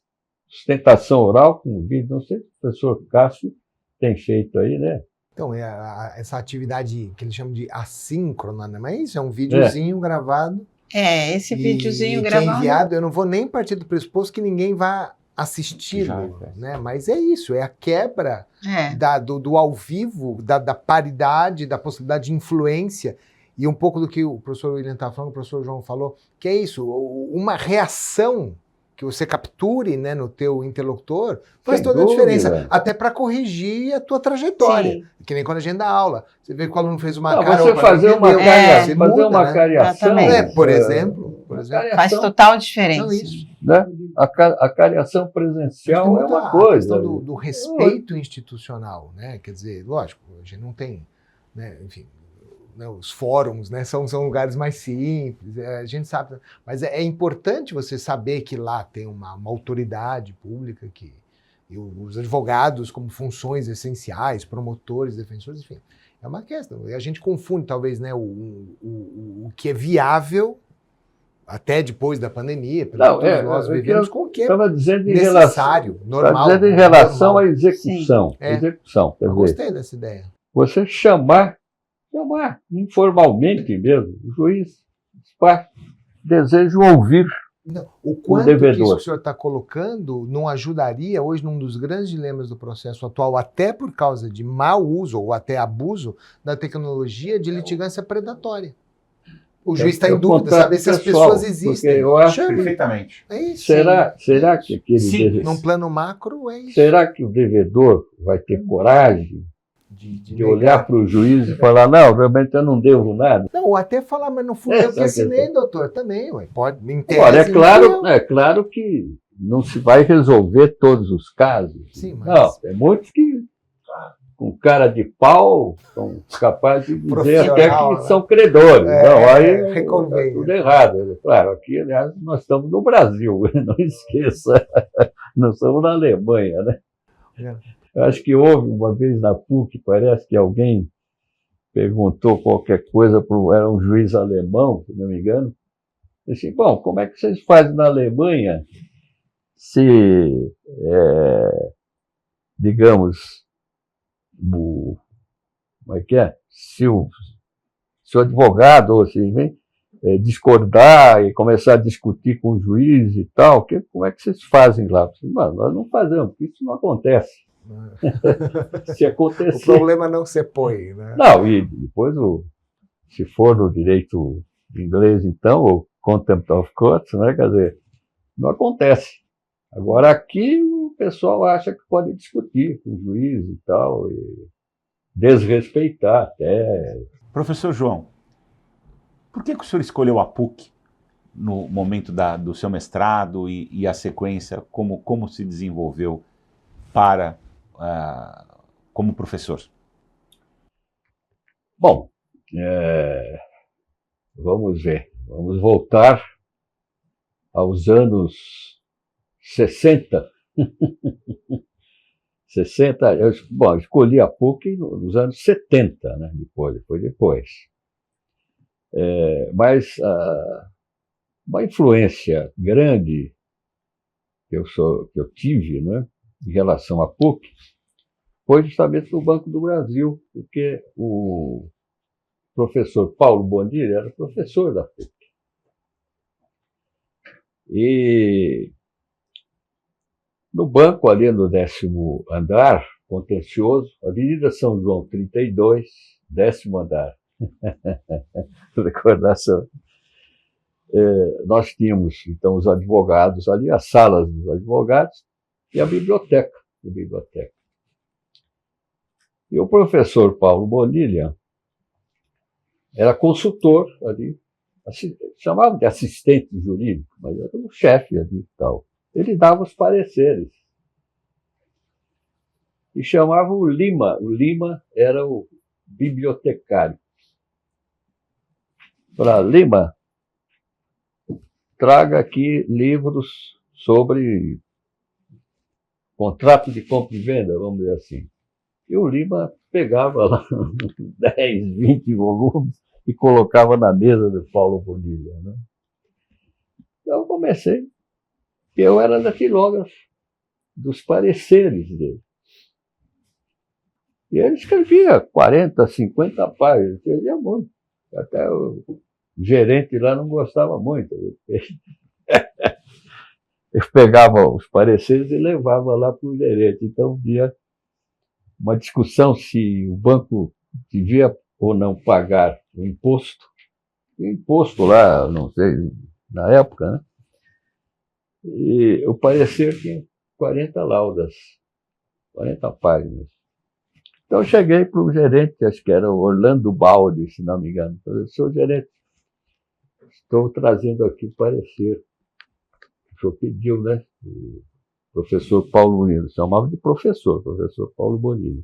Sustentação oral com vídeo, não sei se o professor Cássio tem feito aí, né? Então, essa atividade que eles chamam de assíncrona, né? Mas isso é um videozinho gravado. Esse videozinho que gravado. É enviado, eu não vou nem partir do pressuposto que ninguém vá assistir-lo, né? Mas é isso, é a quebra do ao vivo, da paridade, da possibilidade de influência, e um pouco do que o professor William está falando, o professor João falou, que é isso, uma reação que você capture, né, no teu interlocutor, faz Sem toda a dúvida. diferença. Até para corrigir a tua trajetória. Sim. Que nem quando a gente dá aula. Você vê que o aluno fez uma Não, cara... você opa, fazer não uma entendeu. cariação, Você fazer muda, uma né? cariação, Exatamente. Por exemplo. Faz total Não, diferença. isso. né? A cariação presencial é uma A coisa. questão do respeito institucional, né? Quer dizer, lógico, a gente não tem, né, enfim, né, os fóruns, né, são lugares mais simples, a gente sabe, mas é importante você saber que lá tem uma autoridade pública e os advogados como funções essenciais, promotores, defensores, enfim, é uma questão. E a gente confunde talvez, né, o que é viável até depois da pandemia, pelo que todos nós vivemos, com o que é Estava dizendo em necessário, normal. Estava dizendo em relação normal. à execução. Sim. É. Execução. Quer Eu dizer, gostei dessa ideia. você chamar informalmente mesmo, o juiz deseja ouvir. Não, o quanto devedor. que isso que o senhor está colocando não ajudaria hoje num dos grandes dilemas do processo atual, até por causa de mau uso ou até abuso da tecnologia de litigância predatória. O juiz está em dúvida, saber se as pessoas existem. Eu acho Chama. Perfeitamente. É isso. será que aquele Sim, Num plano macro, é isso. será que o devedor vai ter coragem de negar. olhar para o juiz e falar, não, realmente eu não devo nada? Não, ou até falar, mas não fui eu que assinei, doutor, também, ué. Pode, me interessa. Agora, é claro que não se vai resolver todos os casos. Sim, mas... Não, tem muitos que, com cara de pau, são capazes de dizer até que são credores. Não, aí está tudo errado. Claro, aqui, aliás, nós estamos no Brasil, não esqueça. Não estamos na Alemanha, né? Eu acho que houve uma vez na PUC, parece que alguém perguntou qualquer coisa, era um juiz alemão, se não me engano. Disse, bom, como é que vocês fazem na Alemanha se, digamos, como é que é? Se o advogado ou assim, discordar e começar a discutir com o juiz e tal, como é que vocês fazem lá? Mano, nós não fazemos, porque isso não acontece. Se acontecer... O problema não se põe, né? Não, e depois, se for no direito inglês, então, o contempt of court, né, quer dizer, não acontece. Agora, aqui, o pessoal acha que pode discutir com o juiz e tal, e desrespeitar até. Professor João, por que o senhor escolheu a PUC no momento do seu mestrado e a sequência, como se desenvolveu como professor? Bom, vamos ver. Vamos voltar aos anos 60. 60, eu escolhi a PUC nos anos 70, né? Depois. Mas uma influência grande que eu tive, né, em relação à PUC foi justamente no Banco do Brasil, porque o professor Paulo Bonilha era professor da PUC. E no banco, ali no 10º andar, contencioso, Avenida São João 32, 10º andar. Recordação. Nós tínhamos, então, os advogados ali, as salas dos advogados e a biblioteca. E o professor Paulo Bonilha era consultor ali, chamava de assistente jurídico, mas era o chefe ali e tal. Ele dava os pareceres. E chamava o Lima. O Lima era o bibliotecário. Para Lima, traga aqui livros sobre contrato de compra e venda, vamos dizer assim. E o Lima pegava lá 10, 20 volumes e colocava na mesa do Paulo Bonilha, né? Então eu comecei. Eu era datilógrafo dos pareceres dele. E ele escrevia 40, 50 páginas, escrevia muito. Até o gerente lá não gostava muito. Eu pegava os pareceres e levava lá para o gerente. Então, havia uma discussão se o banco devia ou não pagar o imposto. O imposto lá, não sei, na época, né? E o parecer tinha 40 laudas, 40 páginas. Então eu cheguei para o gerente, acho que era o Orlando Baldi, se não me engano. Falei, senhor gerente, estou trazendo aqui o parecer. O senhor pediu, né? O professor Paulo Bonilha, chamava de professor Paulo Bonilha.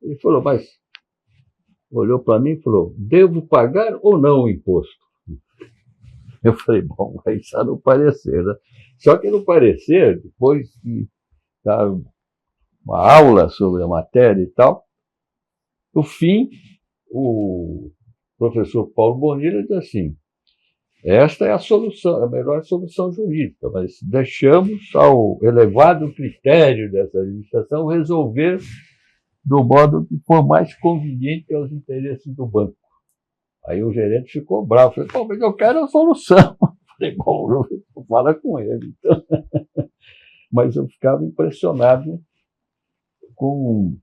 Ele falou, mas olhou para mim e falou, devo pagar ou não o imposto? Eu falei, bom, aí está no parecer, né? Só que no parecer, depois de uma aula sobre a matéria e tal, no fim, o professor Paulo Bonilha diz assim, esta é a solução, a melhor solução jurídica, mas deixamos ao elevado critério dessa administração resolver do modo que for mais conveniente aos interesses do banco. Aí o gerente ficou bravo, falei, pô, mas eu quero a solução. Falei, bom, fala com ele. Então, mas eu ficava impressionado com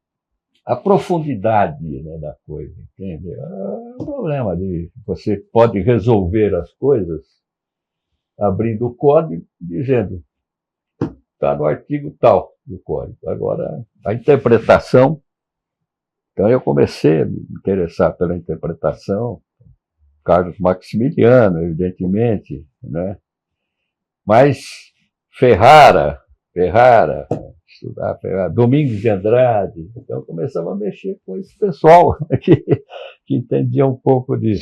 a profundidade, né, da coisa, entende? É um problema de você pode resolver as coisas abrindo o código, dizendo está no artigo tal do código. Agora, a interpretação, então eu comecei a me interessar pela interpretação, Carlos Maximiliano, evidentemente, né? Mas Ferrara, estudar Ferrara, Domingos de Andrade, então eu começava a mexer com esse pessoal que entendia um pouco de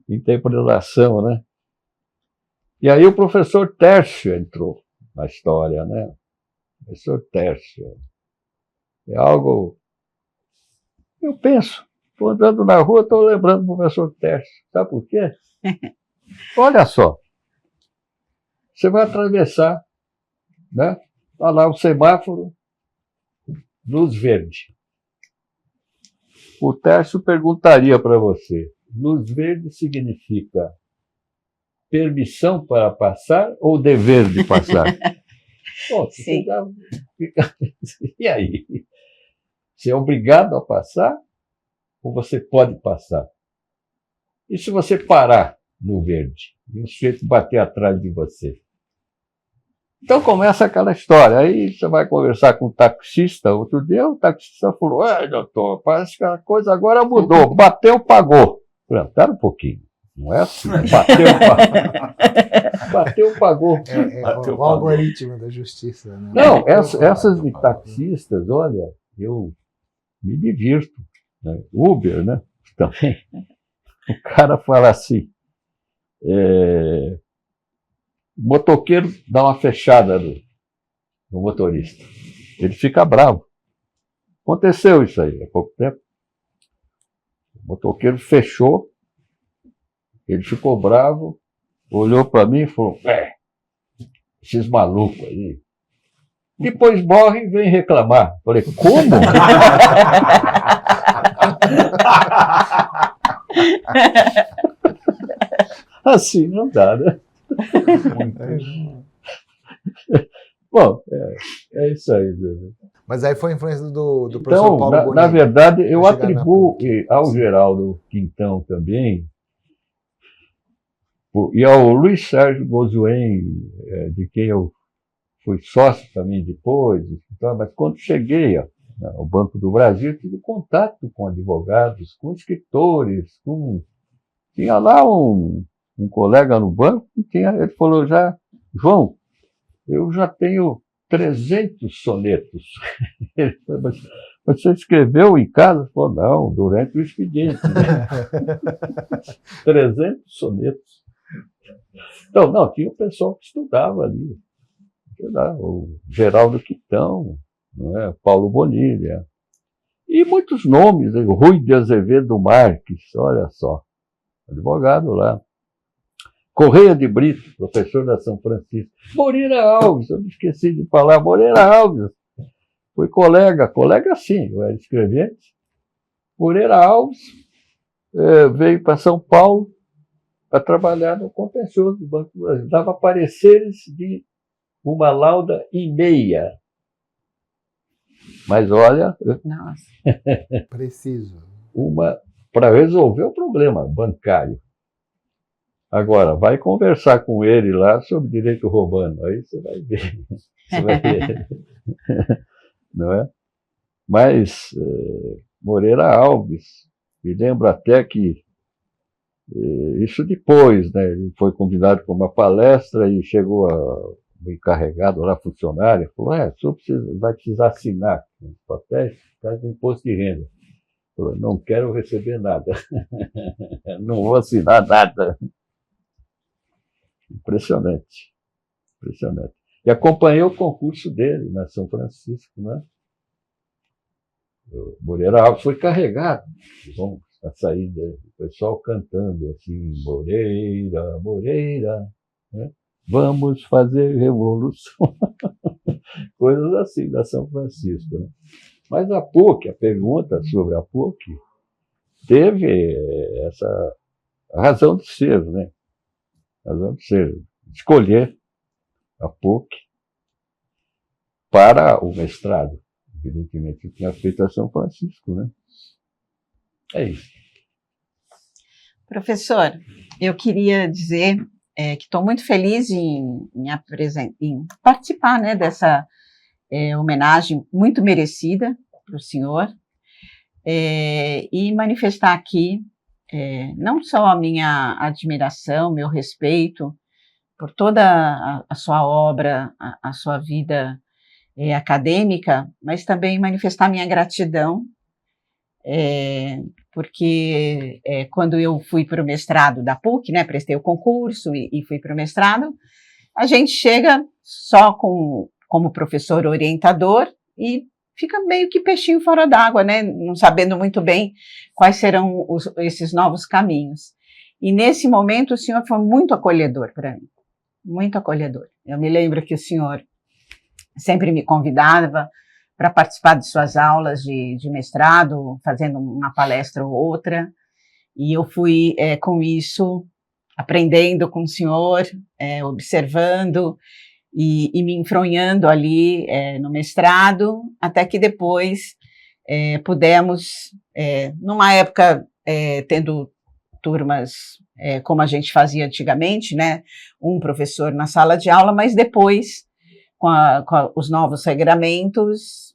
interpretação, né? E aí o professor Tércio entrou na história, né? Professor Tércio. É algo... Eu penso, estou andando na rua, estou lembrando do professor Tércio. Sabe por quê? Olha só. Você vai atravessar, né? Está lá o semáforo, luz verde. O Tércio perguntaria para você, luz verde significa permissão para passar ou dever de passar? Bom, você já fica... E aí? Você é obrigado a passar ou você pode passar? E se você parar no verde e o sujeito bater atrás de você? Então começa aquela história. Aí você vai conversar com o taxista. Outro dia o taxista falou, doutor, parece que a coisa agora mudou. Bateu, pagou. Falei, espera um pouquinho. Não é assim. Bateu, pagou. Bateu, pagou. É o algoritmo da justiça. Né? Não, essas de taxistas, olha, eu me divirto. Né? Uber, né? Também. O cara fala assim, o motoqueiro dá uma fechada no motorista. Ele fica bravo. Aconteceu isso aí há pouco tempo. O motoqueiro fechou, ele ficou bravo, olhou para mim e falou, esses malucos aí. Depois morre e vem reclamar. Falei, como? Assim não dá, né? Bom, é isso aí. Mas aí foi a influência do professor Paulo Bonilha. Na verdade, eu atribuo ao Geraldo Quintão também, e ao Luiz Sérgio Gozuem, de quem eu fui sócio também depois, mas quando cheguei ao Banco do Brasil, tive contato com advogados, com escritores, tinha lá um colega no banco, ele falou já, João, eu já tenho 300 sonetos. Ele falou, mas você escreveu em casa? Ele falou, não, durante o expediente. Né? 300 sonetos. Então, não, tinha o pessoal que estudava ali. O Geraldo Quintão, não é? Paulo Bonilha. E muitos nomes, o Rui de Azevedo Marques, olha só, advogado lá. Correia de Brito, professor da São Francisco. Moreira Alves, eu me esqueci de falar, Moreira Alves. Foi colega sim, eu era escrevente. Moreira Alves veio para São Paulo para trabalhar no contencioso do Banco do Brasil. Dava pareceres de uma lauda e meia. Mas olha... Nossa. Preciso. Para resolver o problema bancário. Agora, vai conversar com ele lá sobre direito romano, aí você vai ver. Você vai ver. Não é? Mas Moreira Alves, me lembro até que isso depois, né? Ele foi convidado para uma palestra e chegou o encarregado lá, funcionário, falou: o senhor vai precisar assinar os papéis por causa do imposto de renda. Falou: não quero receber nada, não vou assinar nada. Impressionante, impressionante. E acompanhei o concurso dele na São Francisco, né? O Moreira Alves foi carregado, bom, na saída, o pessoal cantando assim: Moreira, Moreira, né? Vamos fazer revolução. Coisas assim da São Francisco, né? Mas a PUC, a pergunta sobre a PUC, teve essa razão de ser, né? Razão de ser, escolher a PUC para o mestrado. Evidentemente, eu tinha feito a São Francisco, né? É isso. Professor, eu queria dizer que estou muito feliz em participar, né, dessa homenagem muito merecida para o senhor, e manifestar aqui não só a minha admiração, meu respeito por toda a sua obra, a sua vida acadêmica, mas também manifestar minha gratidão, porque quando eu fui para o mestrado da PUC, né, prestei o concurso e fui para o mestrado, a gente chega só como professor orientador e fica meio que peixinho fora d'água, né, não sabendo muito bem quais serão esses novos caminhos. E nesse momento o senhor foi muito acolhedor para mim, muito acolhedor. Eu me lembro que o senhor sempre me convidava para participar de suas aulas de mestrado, fazendo uma palestra ou outra, e eu fui com isso, aprendendo com o senhor, observando e me enfronhando ali no mestrado, até que depois pudemos, numa época tendo turmas como a gente fazia antigamente, né, um professor na sala de aula, mas depois, com os novos regramentos,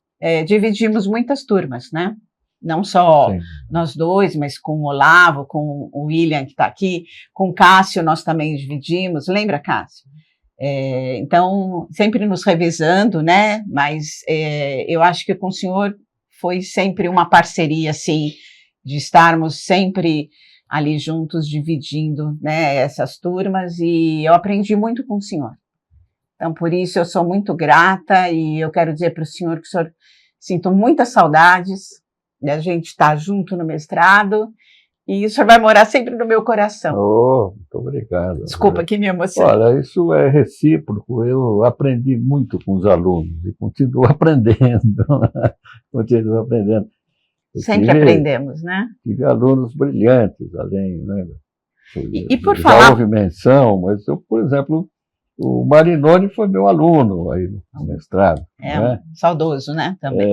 dividimos muitas turmas, né? Não só Sim. nós dois, mas com o Olavo, com o William, que está aqui, com o Cássio, nós também dividimos. Lembra, Cássio? Então, sempre nos revezando, né? Mas eu acho que com o senhor foi sempre uma parceria, assim, de estarmos sempre ali juntos, dividindo, né, essas turmas, e eu aprendi muito com o senhor. Então, por isso, eu sou muito grata e eu quero dizer para o senhor que o senhor sinto muitas saudades da gente estar junto no mestrado e o senhor vai morar sempre no meu coração. Oh, muito obrigado. Desculpa que me emocionei. Olha, isso é recíproco. Eu aprendi muito com os alunos e continuo aprendendo. Continuo aprendendo. Sempre aprendemos, né? Tive alunos brilhantes, além, né? E por falar... Já houve menção, mas eu, por exemplo... O Marinoni foi meu aluno aí no mestrado. Né? Saudoso, né? Também.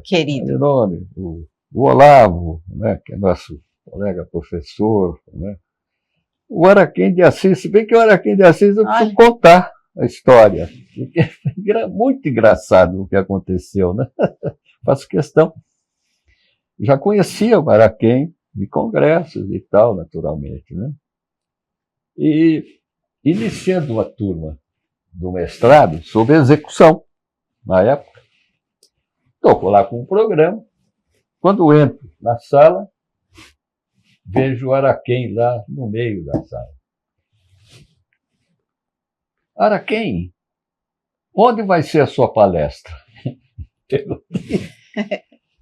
Querido. Marinoni, o Olavo, né? Que é nosso colega professor. Né? O Araquém de Assis, se bem que o Araquém de Assis eu preciso contar a história. Porque foi muito engraçado o que aconteceu, né? Faço questão. Já conhecia o Araquém de congressos e tal, naturalmente, né? E iniciando a turma do mestrado sob execução, na época, estou lá com o programa. Quando entro na sala, vejo o Araquém lá no meio da sala. Araquém, onde vai ser a sua palestra?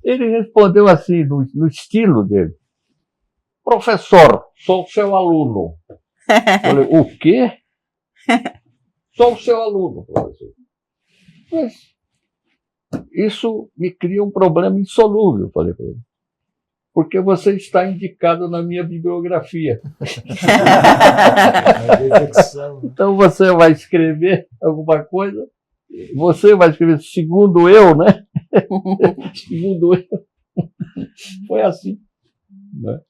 Ele respondeu assim, no estilo dele: professor, sou seu aluno. Falei: o quê? Sou o seu aluno, professor. Mas isso me cria um problema insolúvel, falei para ele. Porque você está indicado na minha bibliografia. Então você vai escrever alguma coisa, você vai escrever segundo eu, né? Segundo eu. Foi assim, né?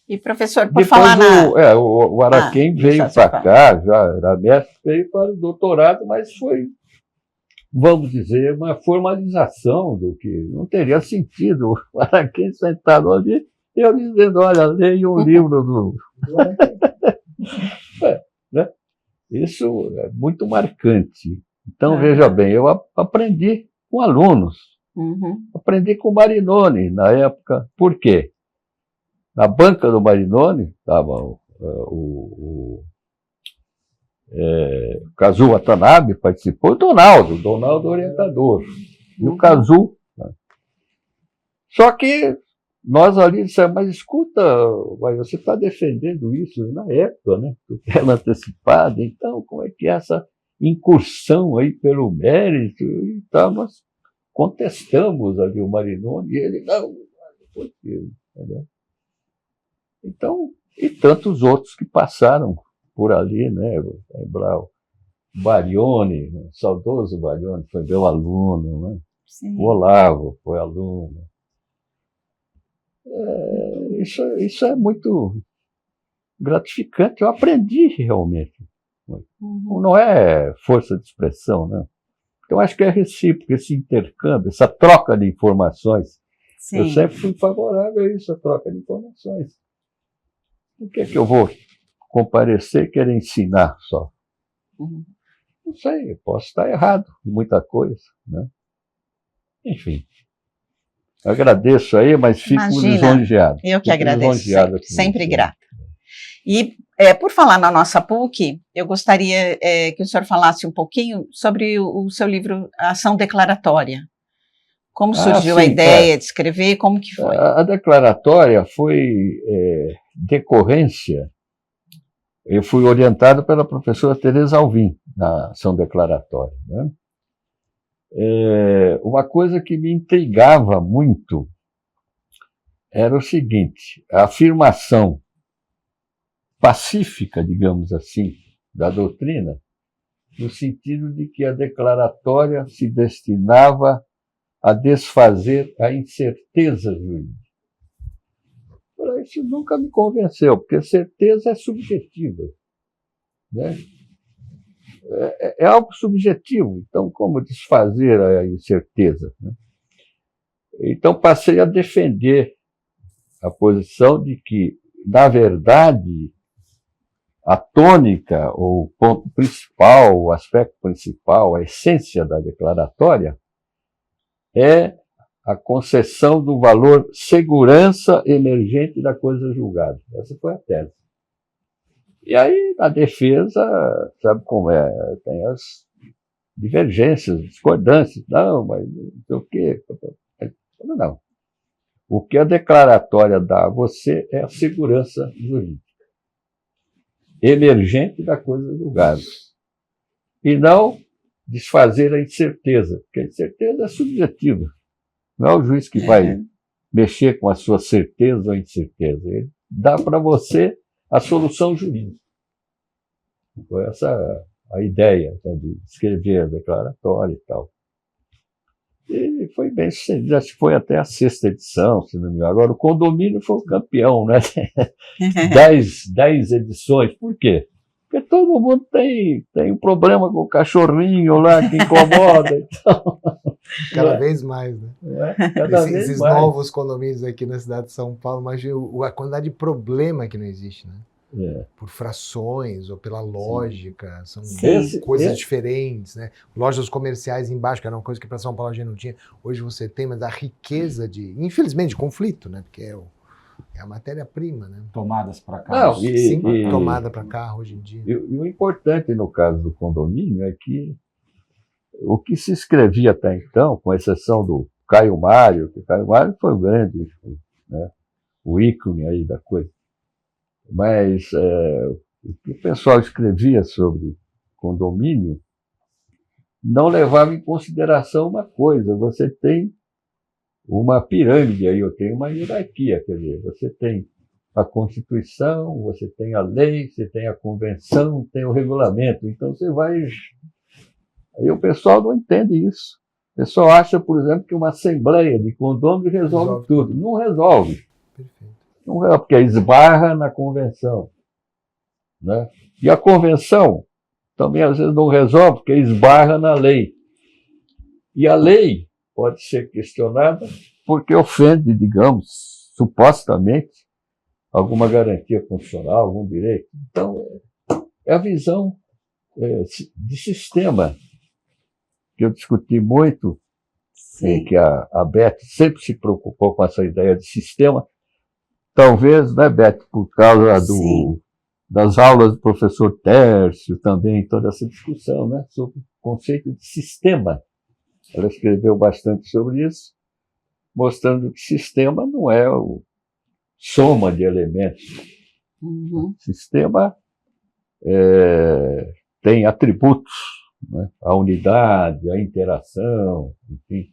E, professor, por Depois falar o Araquém veio para cá, já era mestre, veio para o doutorado, mas foi, vamos dizer, uma formalização do que não teria sentido. O Araquém sentado ali, eu dizendo, olha, leia um livro do... né? Isso é muito marcante. Então, veja bem, eu aprendi com alunos, aprendi com o Marinoni na época. Por quê? Na banca do Marinoni estava o Kazuo Watanabe, participou, o Donaldo orientador, e o Kazuo. Né? Só que nós ali dissemos, mas escuta, você está defendendo isso na época, né? Tutela antecipada, então como é que é essa incursão aí pelo mérito? E tá, nós contestamos ali o Marinoni, e ele, não foi aquilo, entendeu? Então, e tantos outros que passaram por ali, né? Lembrar o Barioni, o saudoso Barioni, foi meu aluno, né? Sim. O Olavo foi aluno. Isso é muito gratificante. Eu aprendi realmente. Não é força de expressão, né? Eu acho que é recíproco, esse intercâmbio, essa troca de informações. Sim. Eu sempre fui favorável a isso, a troca de informações. Por que eu vou comparecer e querer ensinar só? Não sei, eu posso estar errado em muita coisa, né? Enfim. Agradeço aí, mas fico lisonjeado. Eu que agradeço, sempre grata. E, por falar na nossa PUC, eu gostaria que o senhor falasse um pouquinho sobre o seu livro Ação Declaratória. Como surgiu a ideia de escrever, como que foi? A declaratória foi decorrência. Eu fui orientado pela professora Tereza Alvim na ação declaratória, né? Uma coisa que me intrigava muito era o seguinte: a afirmação pacífica, digamos assim, da doutrina, no sentido de que a declaratória se destinava a desfazer a incerteza jurídica. Isso nunca me convenceu, porque certeza é subjetiva, né? É algo subjetivo, então como desfazer a incerteza, né? Então passei a defender a posição de que, na verdade, a tônica, ou o ponto principal, o aspecto principal, a essência da declaratória é a concessão do valor segurança emergente da coisa julgada. Essa foi a tese. E aí, na defesa, sabe como é? Tem as divergências, discordâncias. Não, mas não sei o quê. Não. O que a declaratória dá a você é a segurança jurídica emergente da coisa julgada. E não desfazer a incerteza, porque a incerteza é subjetiva. Não é o juiz que vai mexer com a sua certeza ou incerteza. Ele dá para você a solução jurídica. Foi essa a ideia, né, de escrever a declaratória e tal. E foi bem sucedido, acho que foi até a 6ª edição, se não me engano. Agora, o Condomínio foi o campeão, né? 10 edições. Por quê? Porque todo mundo tem um problema com o cachorrinho lá que incomoda. Então, cada vez mais, né? Esses mais. Novos condomínios aqui na cidade de São Paulo, imagina a quantidade de problema que não existe, né? Por frações ou pela lógica, são coisas diferentes, né? Lojas comerciais embaixo, que era uma coisa que para São Paulo a gente não tinha, hoje você tem, mas a riqueza infelizmente, de conflito, né? Porque é a matéria-prima, né? Tomadas para carro. Tomada para carro hoje em dia. E o importante no caso do condomínio é que o que se escrevia até então, com exceção do Caio Mário, que o Caio Mário foi o grande, né, o ícone aí da coisa, mas o que o pessoal escrevia sobre condomínio não levava em consideração uma coisa: você tem uma pirâmide aí, eu tenho uma hierarquia, quer dizer, você tem a Constituição, você tem a lei, você tem a convenção, tem o regulamento, então você vai... Aí o pessoal não entende isso. O pessoal acha, por exemplo, que uma assembleia de condômino resolve tudo. Não resolve. Perfeito. Não resolve, porque esbarra na convenção, né? E a convenção também às vezes não resolve, porque esbarra na lei. E a lei pode ser questionada porque ofende, digamos, supostamente, alguma garantia constitucional, algum direito. Então, é a visão de sistema que eu discuti muito, que a Beth sempre se preocupou com essa ideia de sistema. Talvez, né, Beth, por causa das aulas do professor Tércio, também toda essa discussão, né, sobre o conceito de sistema. Ela escreveu bastante sobre isso, mostrando que sistema não é o soma de elementos. Uhum. Sistema tem atributos, né? A unidade, a interação, enfim,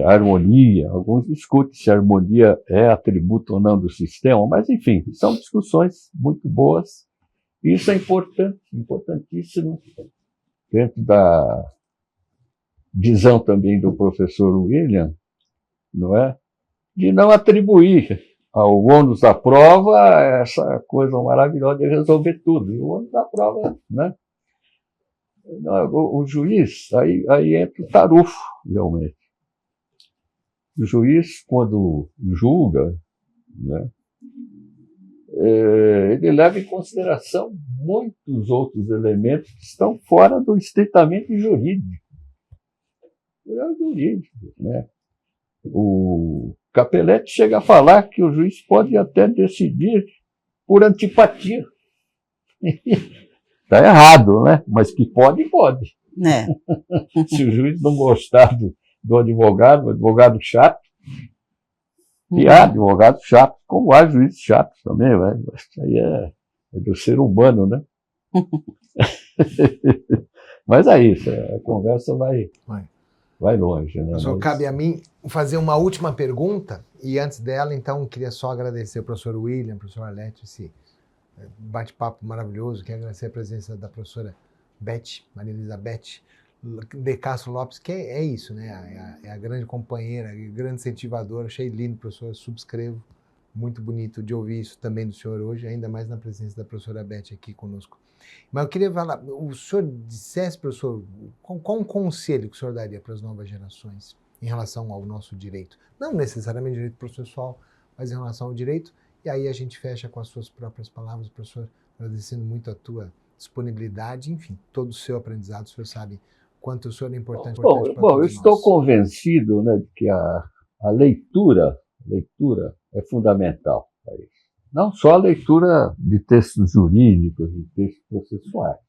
a harmonia. Alguns discutem se a harmonia é atributo ou não do sistema, mas, enfim, são discussões muito boas. Isso é importante, importantíssimo, dentro da visão também do professor William, não é? De não atribuir ao ônus da prova essa coisa maravilhosa de resolver tudo. E o ônus da prova, né? O juiz, aí entra o tarufo, realmente. O juiz, quando julga, né, ele leva em consideração muitos outros elementos que estão fora do estritamente jurídico. Né? O Capelletti chega a falar que o juiz pode até decidir por antipatia. Está errado, né? Mas que pode, pode. Se o juiz não gostar do advogado chato, e há advogados chatos, como há juízes chatos também, né? Isso aí é do ser humano, né? Mas é isso, a conversa vai longe, né? Professor, cabe a mim fazer uma última pergunta, e antes dela, então, queria só agradecer ao professor William, ao professor Arlete, esse bate-papo maravilhoso. Quero agradecer a presença da professora Maria Elizabeth de Castro Lopes, que é isso, né? É a grande companheira, a grande incentivadora. Achei lindo, professor, subscrevo. Muito bonito de ouvir isso também do senhor hoje, ainda mais na presença da professora Beth aqui conosco. Mas eu queria falar, o senhor dissesse, professor, qual um conselho que o senhor daria para as novas gerações em relação ao nosso direito? Não necessariamente direito processual, mas em relação ao direito. E aí a gente fecha com as suas próprias palavras, professor, agradecendo muito a tua disponibilidade, enfim, todo o seu aprendizado. O senhor sabe quanto o senhor é importante para todos nós. Eu estou convencido, né, de que a leitura é fundamental para isso. Não só a leitura de textos jurídicos, de textos processuais.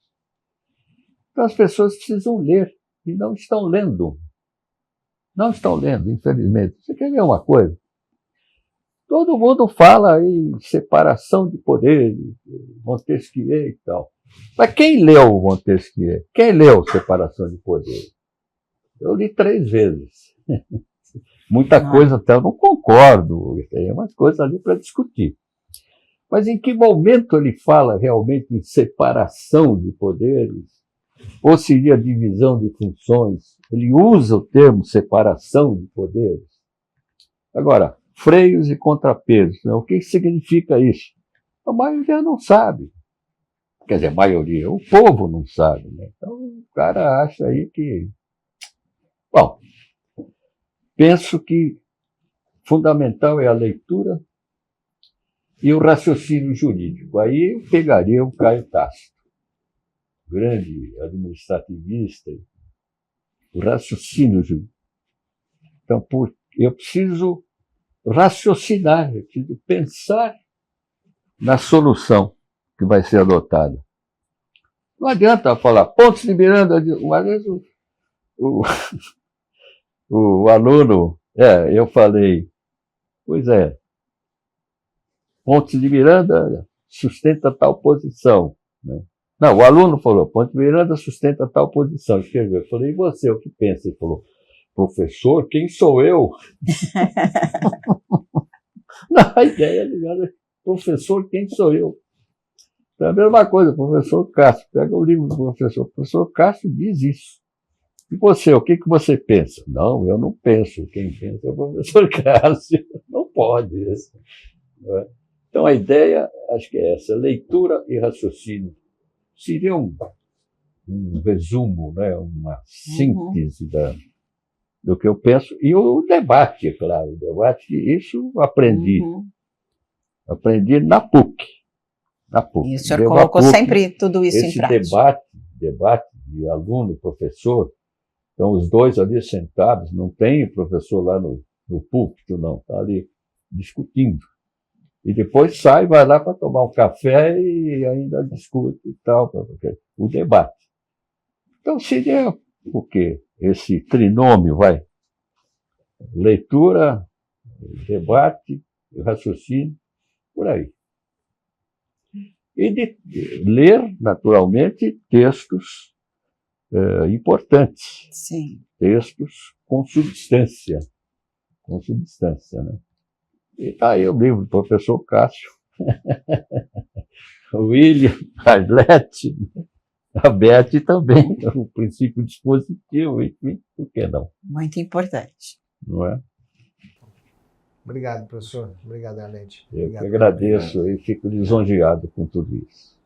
Então as pessoas precisam ler e não estão lendo. Não estão lendo, infelizmente. Você quer ver uma coisa? Todo mundo fala em separação de poderes, Montesquieu e tal. Mas quem leu Montesquieu? Quem leu Separação de Poderes? Eu li 3 vezes. Muita coisa até eu não concordo, tem umas coisas ali para discutir. Mas em que momento ele fala realmente em separação de poderes? Ou seria divisão de funções? Ele usa o termo separação de poderes. Agora, freios e contrapesos, né? O que significa isso? A maioria não sabe. Quer dizer, a maioria, o povo não sabe, né? Então o cara acha aí que... Bom, penso que fundamental é a leitura e o raciocínio jurídico. Aí eu pegaria o Caio Tácito, grande administrativista, o raciocínio jurídico. Então, eu preciso raciocinar, eu preciso pensar na solução que vai ser adotada. Não adianta falar Pontes de Miranda, uma vez o aluno, eu falei, pois é, Pontes de Miranda sustenta tal posição, né? Não, o aluno falou, Pontes de Miranda sustenta tal posição, escreveu. Eu falei, e você, o que pensa? Ele falou, professor, quem sou eu? Não, a ideia ligada, professor, quem sou eu? É a mesma coisa, professor Cássio. Pega o livro do professor. O professor Cássio diz isso. E você, o que você pensa? Não, eu não penso. Quem pensa é o professor Cássio. Não pode isso. não é? Então, a ideia, acho que é essa, leitura e raciocínio. Seria um resumo, né? Uma síntese do que eu penso. E o debate, é claro, o debate, isso eu aprendi. Aprendi na PUC. E o senhor colocou sempre tudo isso em prática. Esse debate de aluno, professor, então os dois ali sentados, não tem professor lá no púlpito, não, está ali discutindo. E depois sai, vai lá para tomar um café e ainda discute e tal, o debate. Então seria o quê? Esse trinômio, vai. Leitura, debate, raciocínio, por aí. E de ler, naturalmente, textos importantes. Sim. Textos com substância. Né? E está aí o livro do professor Cássio, o William, Arlete, a Beth também, o princípio dispositivo, enfim, por que não? Muito importante. Não é? Obrigado, professor. Obrigado, Arlete. Eu que agradeço e fico lisonjeado com tudo isso.